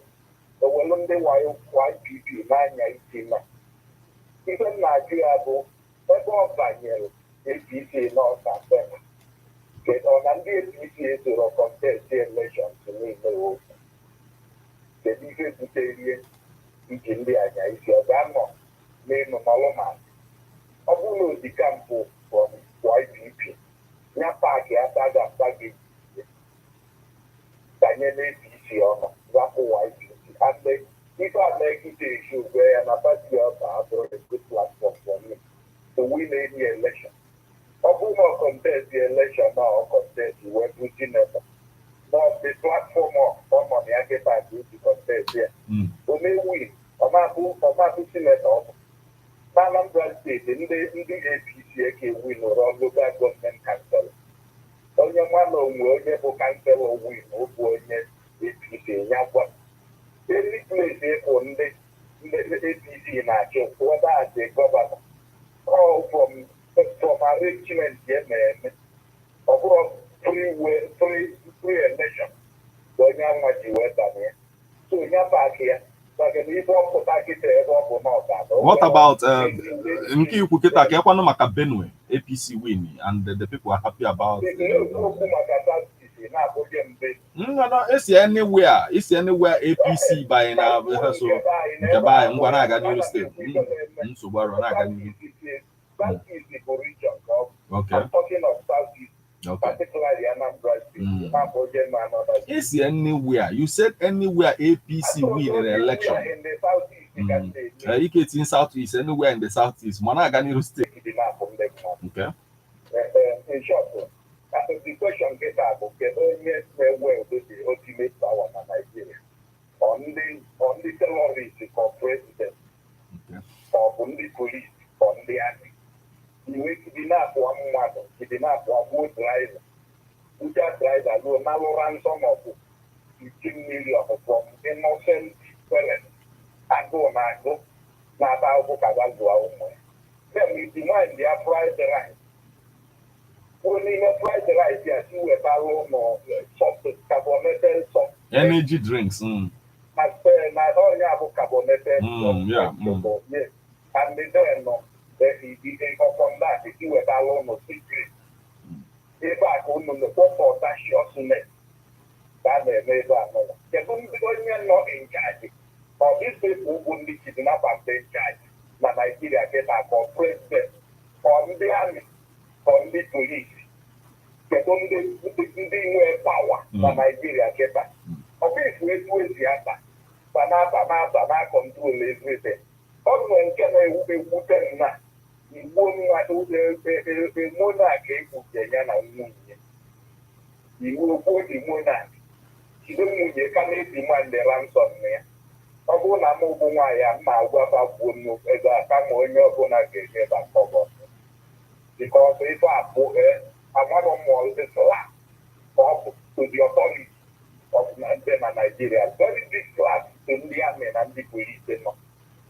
the one day YPP 919. Even Nigeria go ever by APC not that. Get on and APC to contest the election to make the vote. The different Italian in India is your grandma, name of Malaman. Abulo the campo from YPP. Napaki Ataga Pagi. Daniel APC on Rapo YPP. And if I make it a issue where an apathy of a good platform for me to win any election. Obuno contest the election now contest the web routine never. Now the platform of on the agenda to contest there. So may win. Omabu senator. Anambra State in the APC win or local government council. Onye man onye bụ council win onye APC nyakwa. Any place for ndị APC na-achị whether as a governor or from arrangement of free election. What about nke ikwu kịta ka ekwanụ maka Benue APC win and the people are happy about it's anywhere APC by now so nke by ngwa na-aga n'iru steeti nsogbu arụ na-aga n'iru. Southeast is the region, okay. I'm talking of Southeast, particularly Anambra State. Is anywhere? You said anywhere APC win an election. In the Southeast, you can say. In Southeast, anywhere in the Southeast. Managani State. Okay. In short, the question gets up, okay, where the ultimate power in Nigeria. On the terrorists for president, or on the police, on the army. You kidnap one mother, kidnap one driver. You just driver, you now ransom of 15 million from innocent parents. I go, now about what then we demand their private right. Only the private right, yes, you have a loan or something, carbonated something. Energy drinks. As per my own carbonated. And they don't know. They go from that, if you have a loan or secret. If I go on the phone for that, she also met. That may be that. They don't be not in charge. Or these people who be kidnapped and they charge. Now Nigeria get a for president, on the army, on the police. They don't be power. Now Nigeria get that. Of this way, the other. bana control everything. Ọnụ nke na-ewute nna igbo emo na-aga egbuke ya na nwunye iwu okwu imo na jide nwunye ka na-ebi nwanne ransom ya. Ọ bụrụ na m bụ nwaanyị a ma agwaba gbuo nnukwu ego aka ma onye ọbụla ga-eje bakọbọ because ife abụ amarọ mmụọ ndị sla ma ọ bụ to the authority of ndị na Nigeria very big class to ndị amị na ndị polisi nọ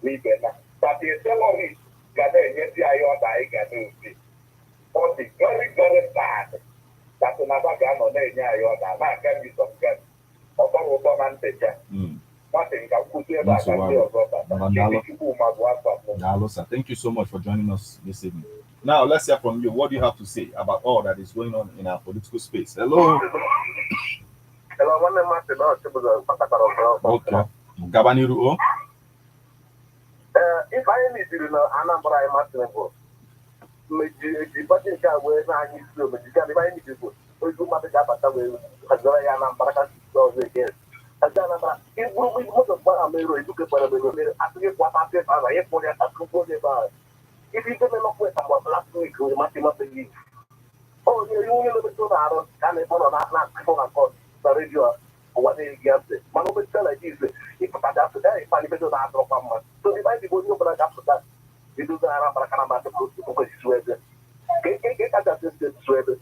n'ibe na but a terrorist ga na-enyezi anyị ọda anyị ga na-ozi ọ dị very very bad that na ba ga-anọ na-enye anyị ọda na-aga misọga ọtọrọ ụtọ na ntecha. Thank you so much for joining us this evening. Now, let's hear from you. What do you have to say about all that is going on in our political space? Hello. Okay. Gabaniru. If I need to know, Anambra, I must know. The budget where I need to go. We do not have a way. Again. Ibu most of what I'm doing to get better. I think what I said, I have for the if you don't know what about last week, we must not believe. Oh, you only live to the can I follow that not the radio or what they get. Manu tell like this. If I have to die, if I live to that of a so if I go to the after that, you do the Arab to go to Sweden. Get at this Sweden.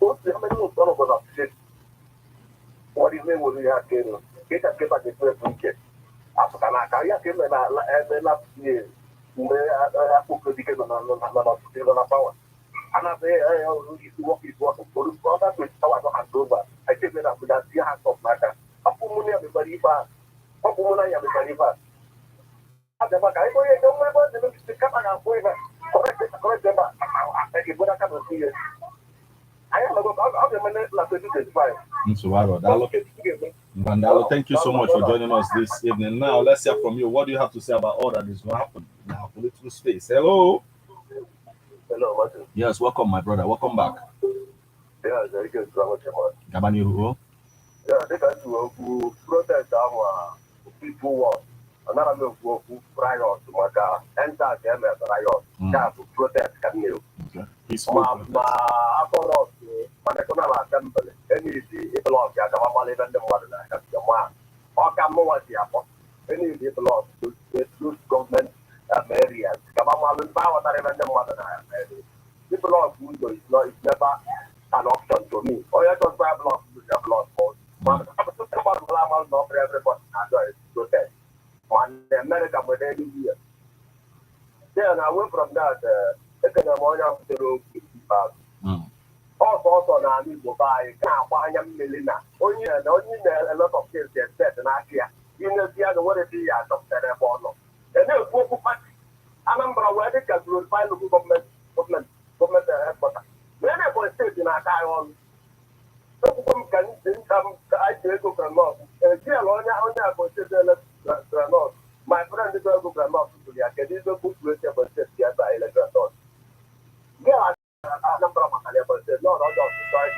What's the many of us shit? What is name will you have to get a paper to get after Kanaka came last year. I put the ticket on a power. And I say, work is working for other with power and over. I take it up with that dear hands of matter. A woman, everybody fast. A woman, everybody fast. At the back, I go, don't remember the camera and correct them. I can put a couple of years. I am about the minute last 25. Vandalo, thank you so much for joining us this evening. Now, let's hear from you. What do you have to say about all that is going to happen in our political space? Hello. Hello, Martin. Yes, welcome, my brother. Welcome back. Yeah, very good. Gabaniru. Yeah, they got to protest our people work. Another move who riot to Maka, enter them as a riot. To protest Camille. Okay. National Assembly, any people of Yakamali and the mother, or Kamoa, any people of the government areas, Kamamal power and the mother. People of Mundo is never an option to me. Or you just buy a block with a block for not for everybody protest. On America, with any year. Then I went from that, taking a morning of the road. Also, now you go buy a million. Only a lot of things get set in Asia. You know, the other what it is, Dr. Ebono. And then, a number of where they can find the government headquarters. When I was state in Akaon, some can I go from North. And here, only I consider North. My friend is going to go North to the Academy of Good Way of State by electoral. Yeah. A number of said, no, not sorry,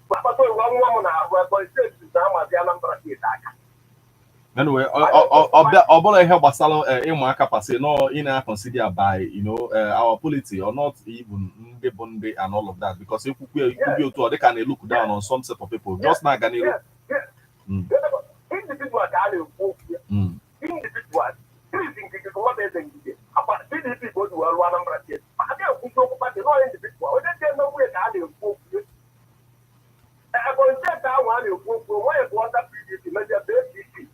but one woman, I was said to some of the number of anyway, Obola help Basalo Emaka Pase, no in consider by our polity or not even Bunde and all of that, because if we go to they can look down on some set of people. Just not gonna look. Individual what they think about PDP go to one number of years. I don't talk about the law individual. They know where they are. I will check that one. You go where you want that PDP, maybe a PDP.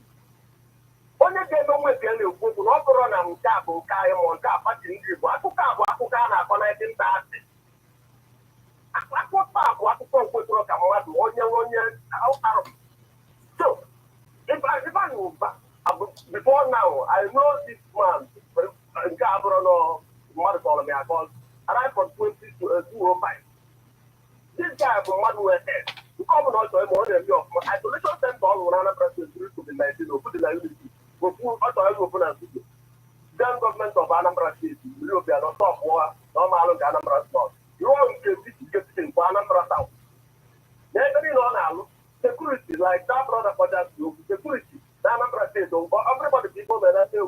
Only they know where they are. You go not run and tap or carry on tap, but in the Wakukana connecting that. I put back what to talk with one year out. So, if I move back. Before now, I know this man, Gabriel, Marcol, I called, arrived from 205. This guy from Manuel said, to come also more than your isolation center all around president to the 19 or put the liability. Go full open and see. Then government of Anambra State, you be not top war, normal Anambra North. You want to get in Anambra South. Never in on security, like that brother for that security. Anambra State, everybody people that say,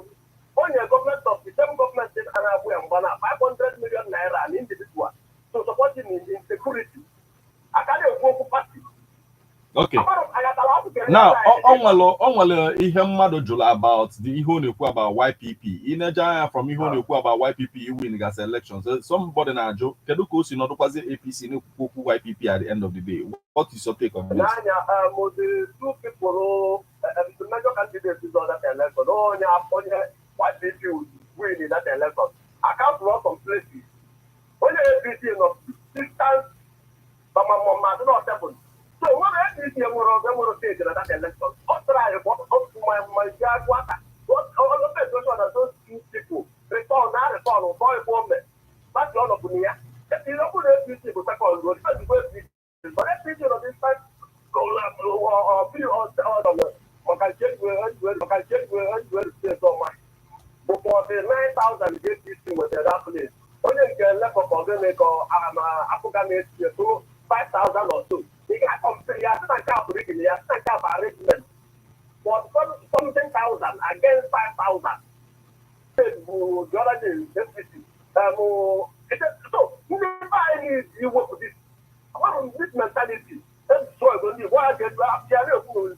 only a government of the same government in Anabu and Bana, 500 million naira an individual to support him in security. I can't go party. Okay. Now, onwere ihe mmadụ jụrụ about the ihe ọ na-ekwu about YPP. Ineja anya from ihe ọ na-ekwu about YPP win gas elections. Somebody na-ajụ kedu ka o si nọdụkwazi APC na-ekwu okwu YPP at the end of the day. What is your take on this? The two people, the major candidates is on that election. Only YPP win in that election. I can't run some places. Only APC in the distance, but my mom has not happened. So what APC will take in that election? What my dad water. What all of the question that those two people return or boy woman. That's all of me. If you don't put APC to second road, but APC on this time go or be on the before the 9,000 APC was at that place. Only can left of organic or African to 5,000 or so. They got arrangement for something thousand against 5,000. The other day, so you work with this. What is this mentality? That's why when you want to get up, you are going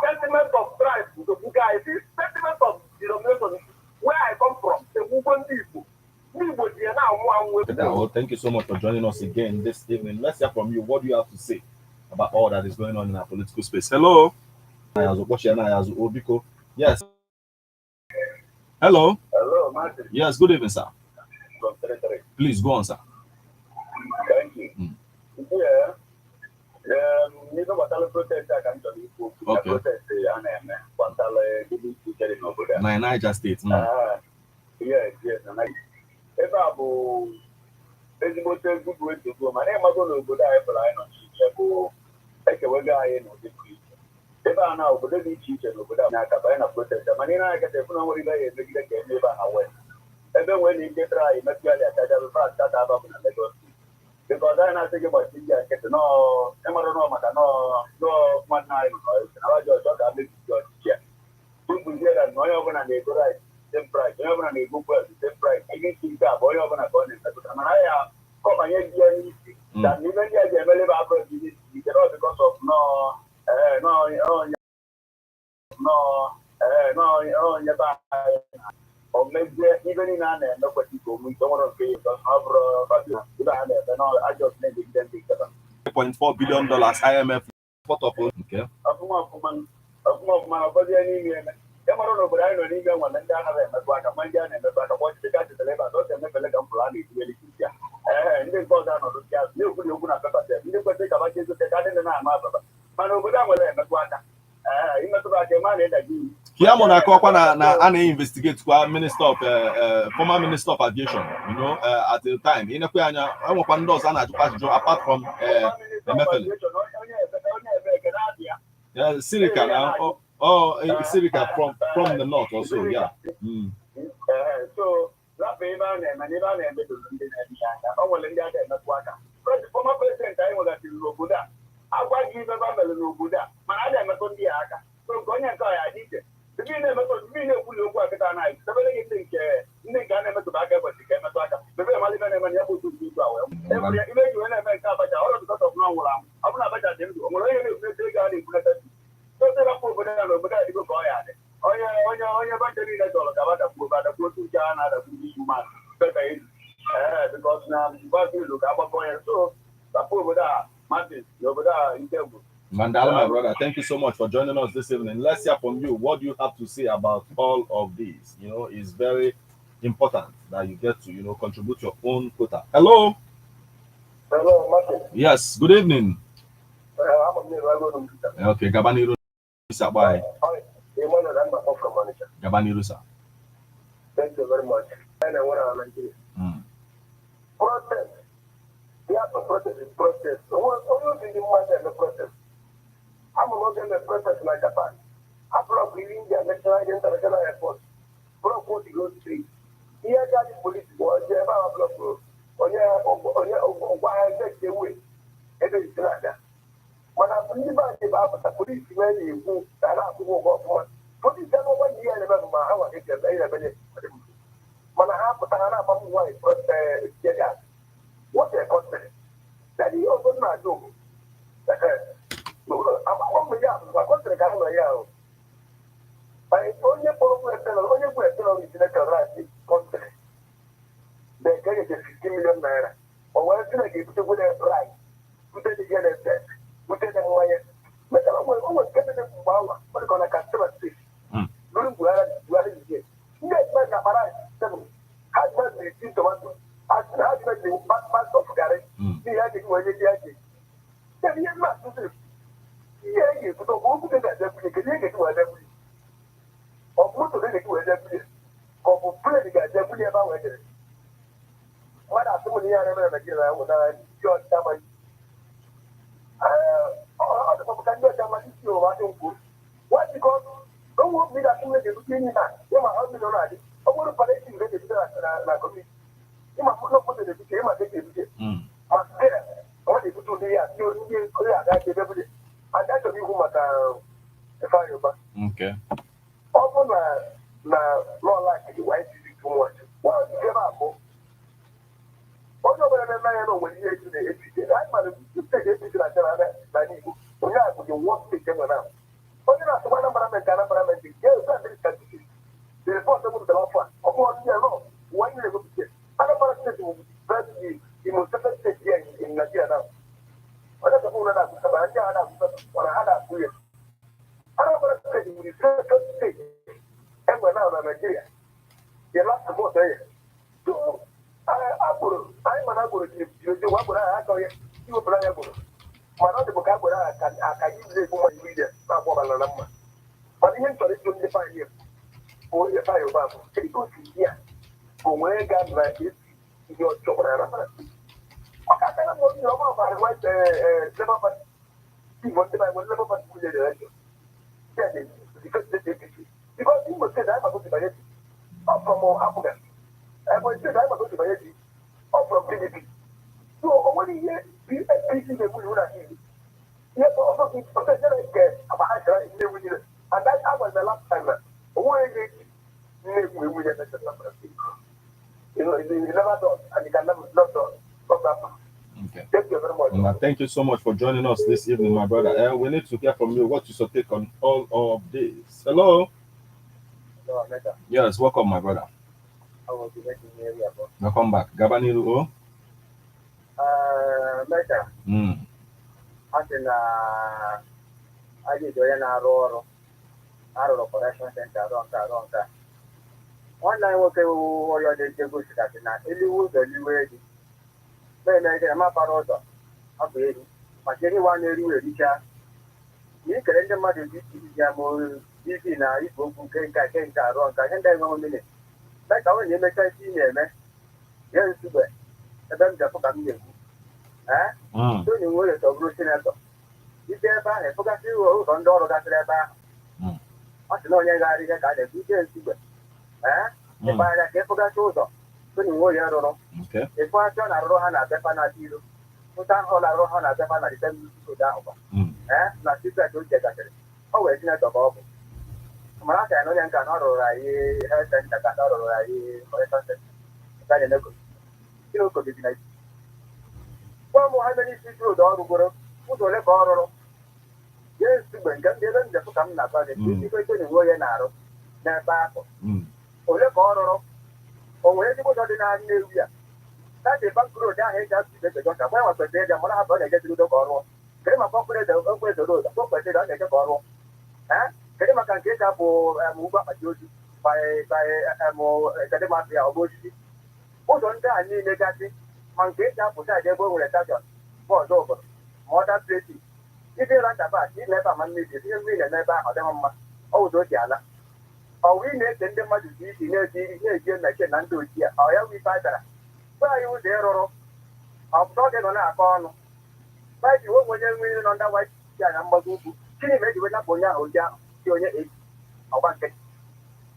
sentiment of tribe, the guys, this sentiment of denomination, where I come from, the woman people. Well, thank you so much for joining us again this evening. Let's hear from you. What do you have to say about all that is going on in our political space? Hello. Yes. Hello. Hello, Martin. Yes, good evening, sir. Please go on, sir. Thank you. Yeah. You know what I'll protest I can tell you. Okay. Protest what I'll Niger State. Yes, and I if I go good way to go. My name is going to go there for I know take a guy in the if I now go to the teacher over there, I protest. My name I get a phone over there, and make it get away. And then when you get right, maybe I will start that up in the Lagos. Because then I think about India, get to know, no, one night, I just thought I make your check. People hear that no one and they go right, same price, no one and they go well, same price. I get things up, boy, over and on it. And I come and get that even the available you cannot because of or maybe even in an end, nobody go with someone of pay because I just made it. $8.4 billion IMF. Okay. Here, I investigate Minister of former Minister of Aviation. You know, at the time, in apart from Sirica now. Sirica from the north also. Yeah. So that payment and even former president I was at Lobuda. I want to give a Lobuda. Madame Matondiaka. So going and I did it. The beginning of the who work at night. The very thing, Nick and Emma tobacco, but she came at the very Maliban and able to do well. Even when I make up all because of no one, I'm not better than you. I'm going to so there are over there, over there, you go at it. Oh, yeah, on your battery, that's all about the go to Ghana, the man. Because now you look about going so over there, Martin, over there in Temple. Mandala, my brother, thank you so much for joining us this evening. Let's hear from you. What do you have to say about all of this? You know, it's very important that you get to, contribute your own quota. Hello. Hello, Martin. Yes, good evening. I'm okay, Gabaniru. Bye. Gabaniru, sir. Thank you very much. And I want to protest. We have to protest. So what in the mind and the protest? I'm not going to protest like Japan. I'm from India, National International Airport. From Portugal Street. Here, the police was there. On your why I take the way. It is mana ha pụtara na-agba m nwaanyị what a country. That you also not do. I'm ya bụ country ka nọ ya o. Onye onye is in the country. They get 50 million naira. Or when you get to right, put it together, put it in one. But I'm almost getting it from Bawa. What are going to customer speak? Don't go ahead. Yes, my camarade. How much do you think about it? How much do you pass off Gary? He had it when he had it. Then he has not to do. Yeah, you put a woman in that deputy, can you get to a deputy? Or put to the deputy? Or play the deputy about it. What are some of the other men when I got someone? What because don't want me that somebody to clean that. You might have been already. I want to put it in the community. You might put it in the game. I think it's it. I'm there. I want to do the clear that everybody. And that's a new woman. If I remember. Okay. Often, not like the white is too much. Well, you give up. Onye ọbụla na-eme ya n'onwe ihe eji na-echiche anyị mara steeti echiche na achara n'ala Igbo onye a bụ the worst steeti enwe na onye na-asụgba Anambra nke ga-esi adịrị statistics the report ebupụtara ọfụ a ọ bụghị ọdịnihu ero ụwa ihe na-ebupụte Anambra steeti bụ the most second state here in Nigeria now onye ka ụlọ na-agụsa ma ndị agha na-agụsa mana ha na-agụ ya Anambra steeti bụ the second state enwe na Nigeria the last report ya so agboro anyị mana agboro jiri oji agboro ahụ akọghị iwepụrụ anya gboro mana ọ dịbụ ka agboro ahụ aka izi egbu mmadụ iri na-agba ọbara na mma mana ihe m chọrọ ịjụ ndị fanyị bụ onye fanyị ụba bụ ego si ya bụ nwee ga na esi ihe ọchọ gbara na mara ọ ka aka na mma ozi ọma ọbara white Labour Party igbo ndị na-enwe Labour Party kwụnye election because Imo State anyị magosi banye ọ from Abuja but still, I'm going to buy it up from PDP. So, when you hear PDP, they will not hear. Yes, also, it's like a and that was the last time. You know, you never done, and you can never not done. Okay. Thank you very much. Thank you so much for joining us this evening, my brother. We need to hear from you. What is your take on all of this? Hello? Hello, yes, welcome, my brother. Welcome back. Gabaniru. Meta. I think I did a operation center around that. One night, okay, all your days go to that. It was the new way. Then I get my paroda. I'm ready. But anyone who teacher, you can enter my duty. Easy now, you go to Kenka around. I can take 1 minute. Like our name is man. Yes, super. I don't just put them in. So you will have to go. If they buy a forgot you on dollar that ever. I don't know, I got a detail super. If I like a forgot also. So you will have okay. If I turn a Rohana Defana Zero, put on all a Rohana Defana, to down. Not sister to get at it. Oh, it's not above. Maraka no yan cannot health center cannot you could be nice. One more many people don't go put on a borrow. Yes, when can they just come up at it? You go to the way narrow, never back. Or a borrow. Or where you put on the area. That's a bank road down here just the doctor. Where was the day that one happened? I get to the borrow. Came up with the road, the book I did on the borrow. Kama can get up or move up at you by Academia or Bushi. Put on that new negative, man get up with that devil with a touch on. For over. More than 30. If you run about, you never manage it, you really never or them. Oh, do Jana. Or we need them to see near the like an unto here. Or we fight that. Where you there or I'm talking on our corner. But you won't win on that white number 2. Can you make it up on your own down? Onye age ọgbake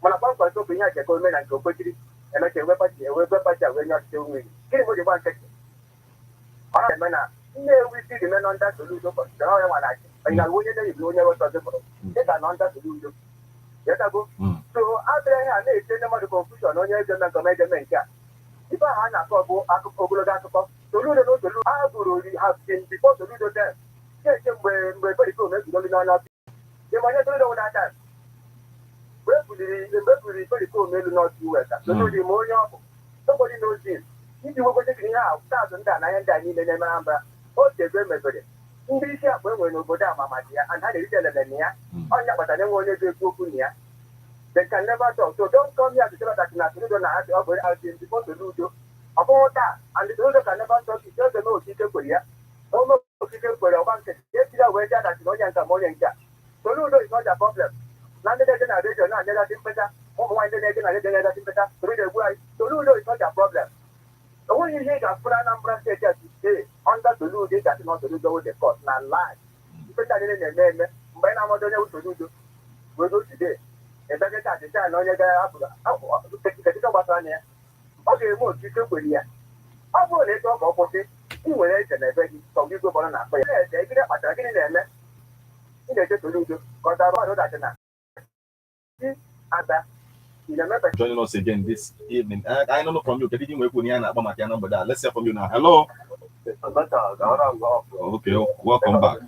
mana kpamkpam so ihe akekọ ome na nke okwechiri emeka ewepati wee nye ọchịchị onwe gịnị bụ jigba nkịtị ọ na-eme na nne ewu isi dị menọ nta soludo kọchịchara ọya nwa na-achị na onye na-eyibi onye wetọ dịbụrụ dịka nọ nta soludo yetago so kpatara ihe a na-eche ndị mmadụ confusion onye eze na nkọmejeme nke a ife ahụ a na-akọ bụ akụkọ ogologo akụkọ Soludo na Soludo ha bụrụ ori ha bin bifo Soludo den na-eche mgbe Pericom ezugoli n'ọnụ ịma onye Soludo nwụ n'aka mgbe ebuliri Pericom elu n'ọtụ weta Soludo ma onye ọ bụ nobody knows this iji nwegotekiri ihe a taazụ ndị a na ihe ndị a niile na-eme Anambra otu ebe mebere ndị isi akpa e nwere n'obodo amamadi ya and ha na-erite elele na ya ọnya kpatara enwe onye ga-ekwu okwu na ya they can never talk. So don't come here to tell us that Soludo na have the upper outfit before Soludo. About that, and the Soludo can never talk. It doesn't know Okike Korea. No more Okike Korea. Yes, you are aware that Soludo and Samoan. Soludo is not a problem. Landed generation, and negative better. One generation, and negative better. Soludo is not a problem. So when you hear that Anambra State today under Soludo, that is not Soludo with the court. Now lie. You better than the name. When I'm on the Soludo, we go today. Ebe ndị achịcha na onye ga-apụga ketika gbasara anya ya ọ ga-eme otu ike kwere ya ọ bụrụ na ịchọ ka ọ kwụsị ị nwere eche na ebe gị tọgị igwe bọrọ na-akpọ ya na-eche gịnị kpatara gịnị na-eme ị na-eche Soludo ka ọ tara ọdụ dachi na ada joining us again this evening. I don't know from you. Let's hear from you now. Hello. Okay, welcome back.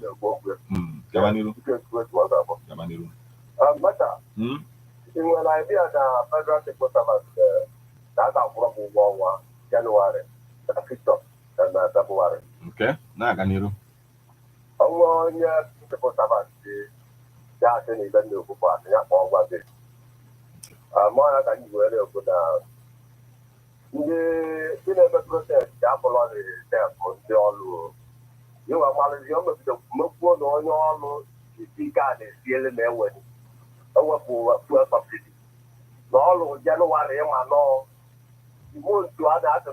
When I be at the federal civil service, that are from 1 January, 5th and February. Okay, now I can hear you. Oh, yeah, civil service, that's an event of party. More than you were able to. In the process, Japolo is there for the all. You are one of the young people who on your speak out is feeling their way. Our poor subsidy. All January, I know. Most to other and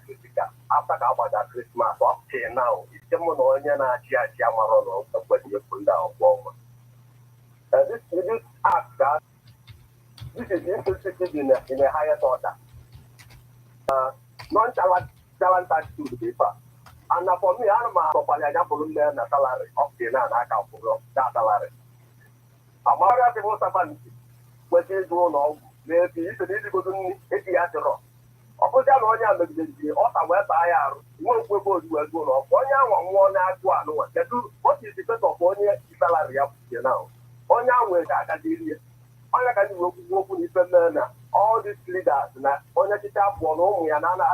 critical after that Christmas up till now. It's the Mononia Chiamaro, but you put down. This act that this is instituted in a higher order. Non-talent to the paper. And for me, I'm a salary of the account for that salary. Amara the most of what is going on, maybe it's an illegal to Etiatero. Opposite on your the author where I won't go to a good of 1 year, 1 hour, what is the best of 1 year salary up here now? 1 year with academia. All these leaders now, on a tap for home and other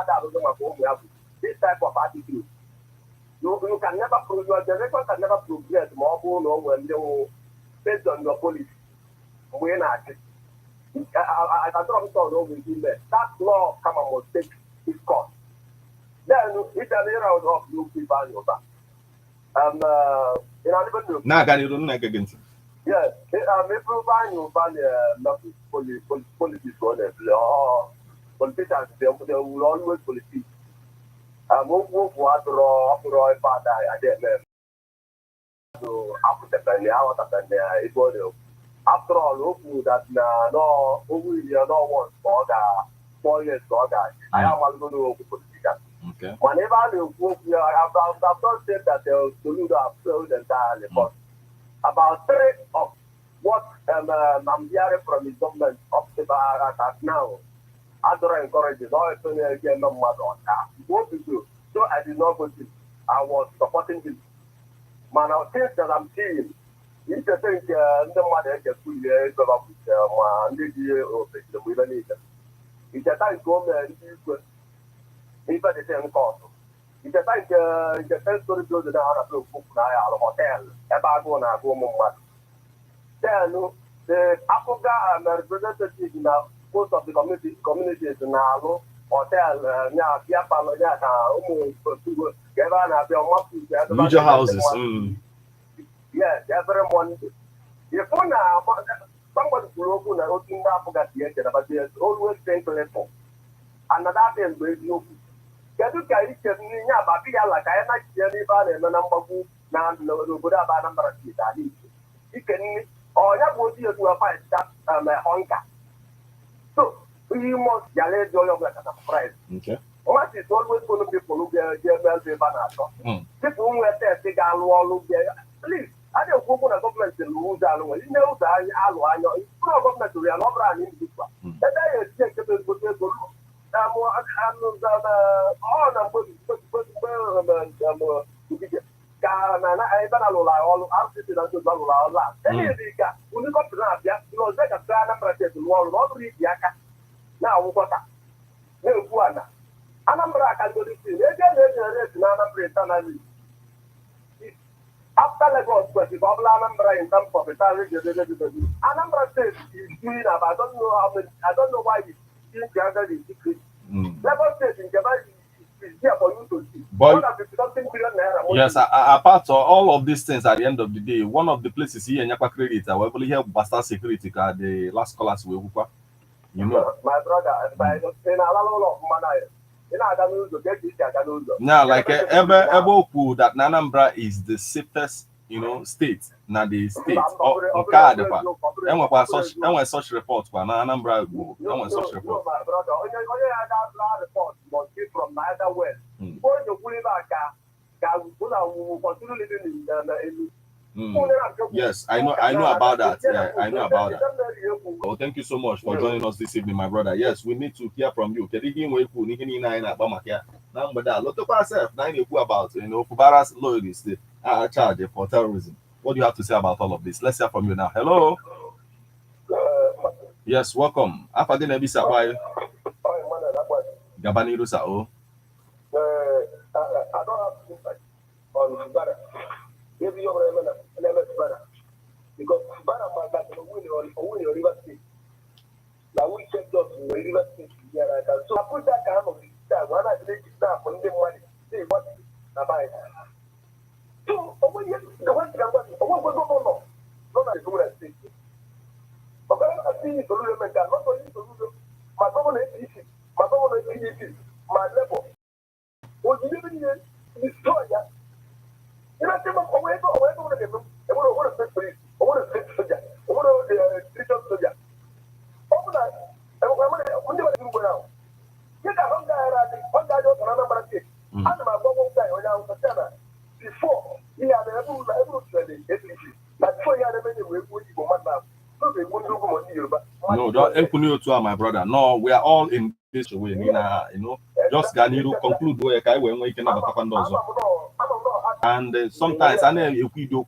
this type of attitude. You can never prove your generation can never progress more when you based on your policy. When I can drop it all over there. That law come and must take its course. Then it's an era of you people your back. Now I got you don't again. Yes, may provide you politics or politicians, they will always politics. I won't go for Roy Father, I did them. So, after the penny, out of the it was after all, who that no, who you know once for the 4 years for that. I am going to go politics. Okay. Whenever you go, I've not said that the Soludo have failed entirely, but about 3 of what I'm hearing from the government of the Barat now. I don't encourage it. All again, no matter on that. What to do? So I did not go to. I was supporting this. Man, I think that I'm seeing. If you think the mother gets 2 years of the women, it's a time to go and even the same cost. It's a time the first story goes to the hotel. About one I go. Then the Africa representative now, most of the communities now, hotel, Leisure houses. Yes, everyone. If somebody will open and open Africa theater, but there's always same platform. Another thing will be open. Can you carry me? But we are like I am not Jennifer and the number now, no good about number of people. You can, or you will see to a fight that honka. So, we must get joy of that price. Okay. What is always going to be for People who are testing our wall, please. I don't go for the government in rules and when you know that I know it's not government to real over and in this one. And I take the good to I'm after Lagos, but if Anambra in terms of the Anambra State is doing up. I don't know how many. I don't know why it's still gathered in secret. Lagos State in Japan is here for you to see. But Something billion naira. yes, apart from all of these things, at the end of the day, one of the places here in Yakwa Credit, I will here Basta Security, the last callers we you know. My brother, if I don't say a lot of money. Now, like ever cool that Anambra is the safest, you know, state. Now the state of Kadepa. And when such reports, Anambra go. And when such reports. My brother, only report must be from neither west. When you put it back, continue living in Yes, I know about that. Yeah, I know about that. Oh, thank you so much for joining us this evening, my brother. Yes, we need to hear from you. About Fubara's loyalists are charged for terrorism. What do you have to say about all of this? Let's hear from you now. Hello. Yes, welcome. I don't have insight on Fubara. Maybe you're better because Fubara might win your River State. Now we check those River State here. So I put that kind of time when I take it now for the money. See what I buy. So the one thing I'm going to no, not as good as this. But I see it to remember not only to do my government is my government is my level. What you even destroy that. You know, I want to say police, I want to say soldier, I want to Christian soldier. Open that, and I'm going to do now. You got one guy just another man. And my one guy when I was a before he had able to trade everything. But before he had a many way, we go mad now. So they won't do money. No, don't help you to my brother. No, we are all in this way. You know, just Ganiru conclude where I when we can have a and sometimes I know you do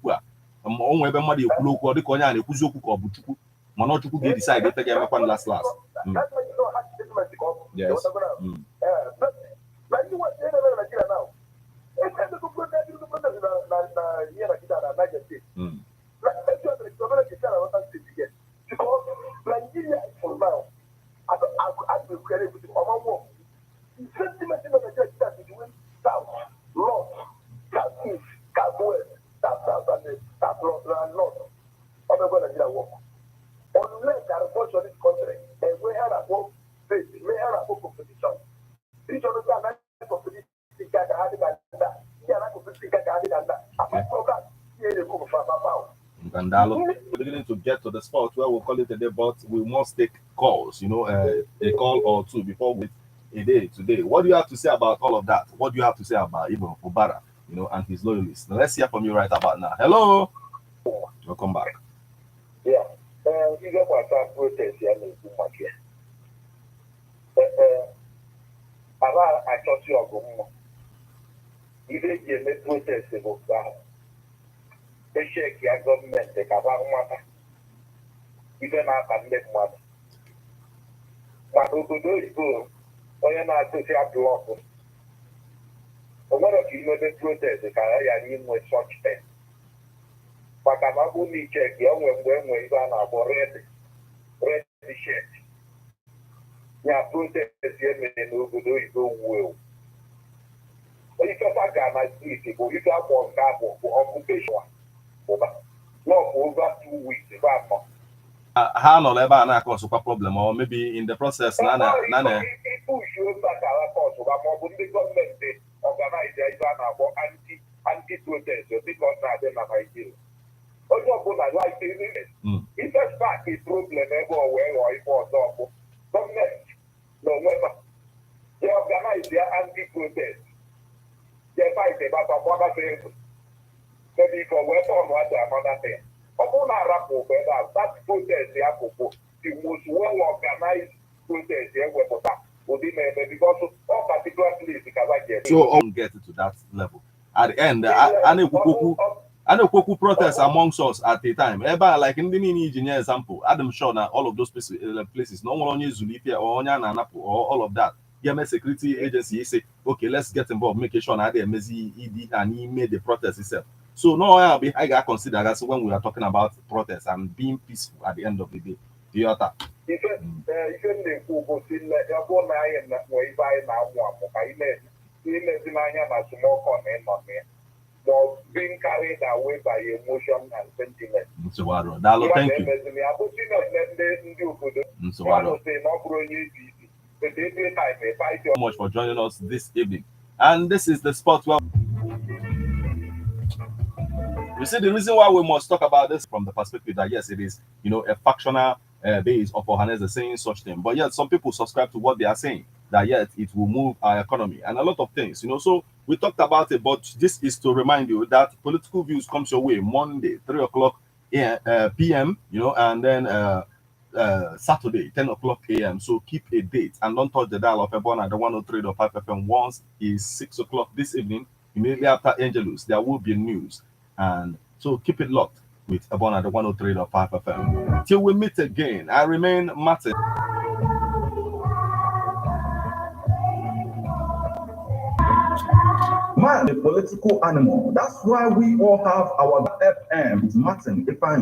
on webe mmadụ ekwuru okwu ọ dịka onye a na-ekwuzi okwu ka ọ bụ Chukwu mana ọ Chukwu ga-edecide ete ga-emekwa last yes beginning to get to the spot where we'll call it a day, but we must take calls, you know, a call or two before we a day today. What do you have to say about all of that? What do you have to say about even Fubara, you know, and his loyalists? Now, let's hear from you right about now. Hello. Welcome back. Yeah. You get what I protest here too much here. I thought you are going. Even you make protest about that. They shake your government, they can have matter. Even I can make money. But who do it go? When you're not to say a block. But what if you know the protest, they can have you with such things. But I'm only check the when we run our red shirt. Yeah, protest here, and who do it go well. But if you're not going to see people, you have one carbon for occupation. Not over 2 weeks. How no ever na cause a problem or maybe in the process nana people should back our cause of the government organize anti protest because they are ideal. Also, like it's a fact is problem everywhere or for government no matter they organize their anti protest. They fight about what maybe for weapon what another thing. That protest the most well organized protest because all particular places so get to that level. At the end, I know protests amongst us at the time. Like in the engineer example, I'm sure that all of those places, no one only Zulifia or Onyanapu or all of that. Yeah, security agency say, okay, let's get involved, making sure that they ED and he made the protest itself. So no, I got consider that's when we are talking about protests and being peaceful at the end of the day. The other. Being carried away by emotion and sentiment. Thank you. Thank you so much for joining us this evening. And this is the spot where you see the reason why we must talk about this from the perspective that yes, it is a factional base of Ohanese saying such thing, but yet some people subscribe to what they are saying that yet it will move our economy and a lot of things. So we talked about it, but this is to remind you that political views comes your way Monday 3:00 p.m. And then Saturday 10:00 a.m. So keep a date and don't touch the dial of Ebon at the 103.5 FM. Once is 6:00 this evening. Immediately after Angelus, there will be news. And so keep it locked with Ebon at the 103.5 FM. Till we meet again, I remain Martin. Man, a political animal. That's why we all have our FM. Martin, if I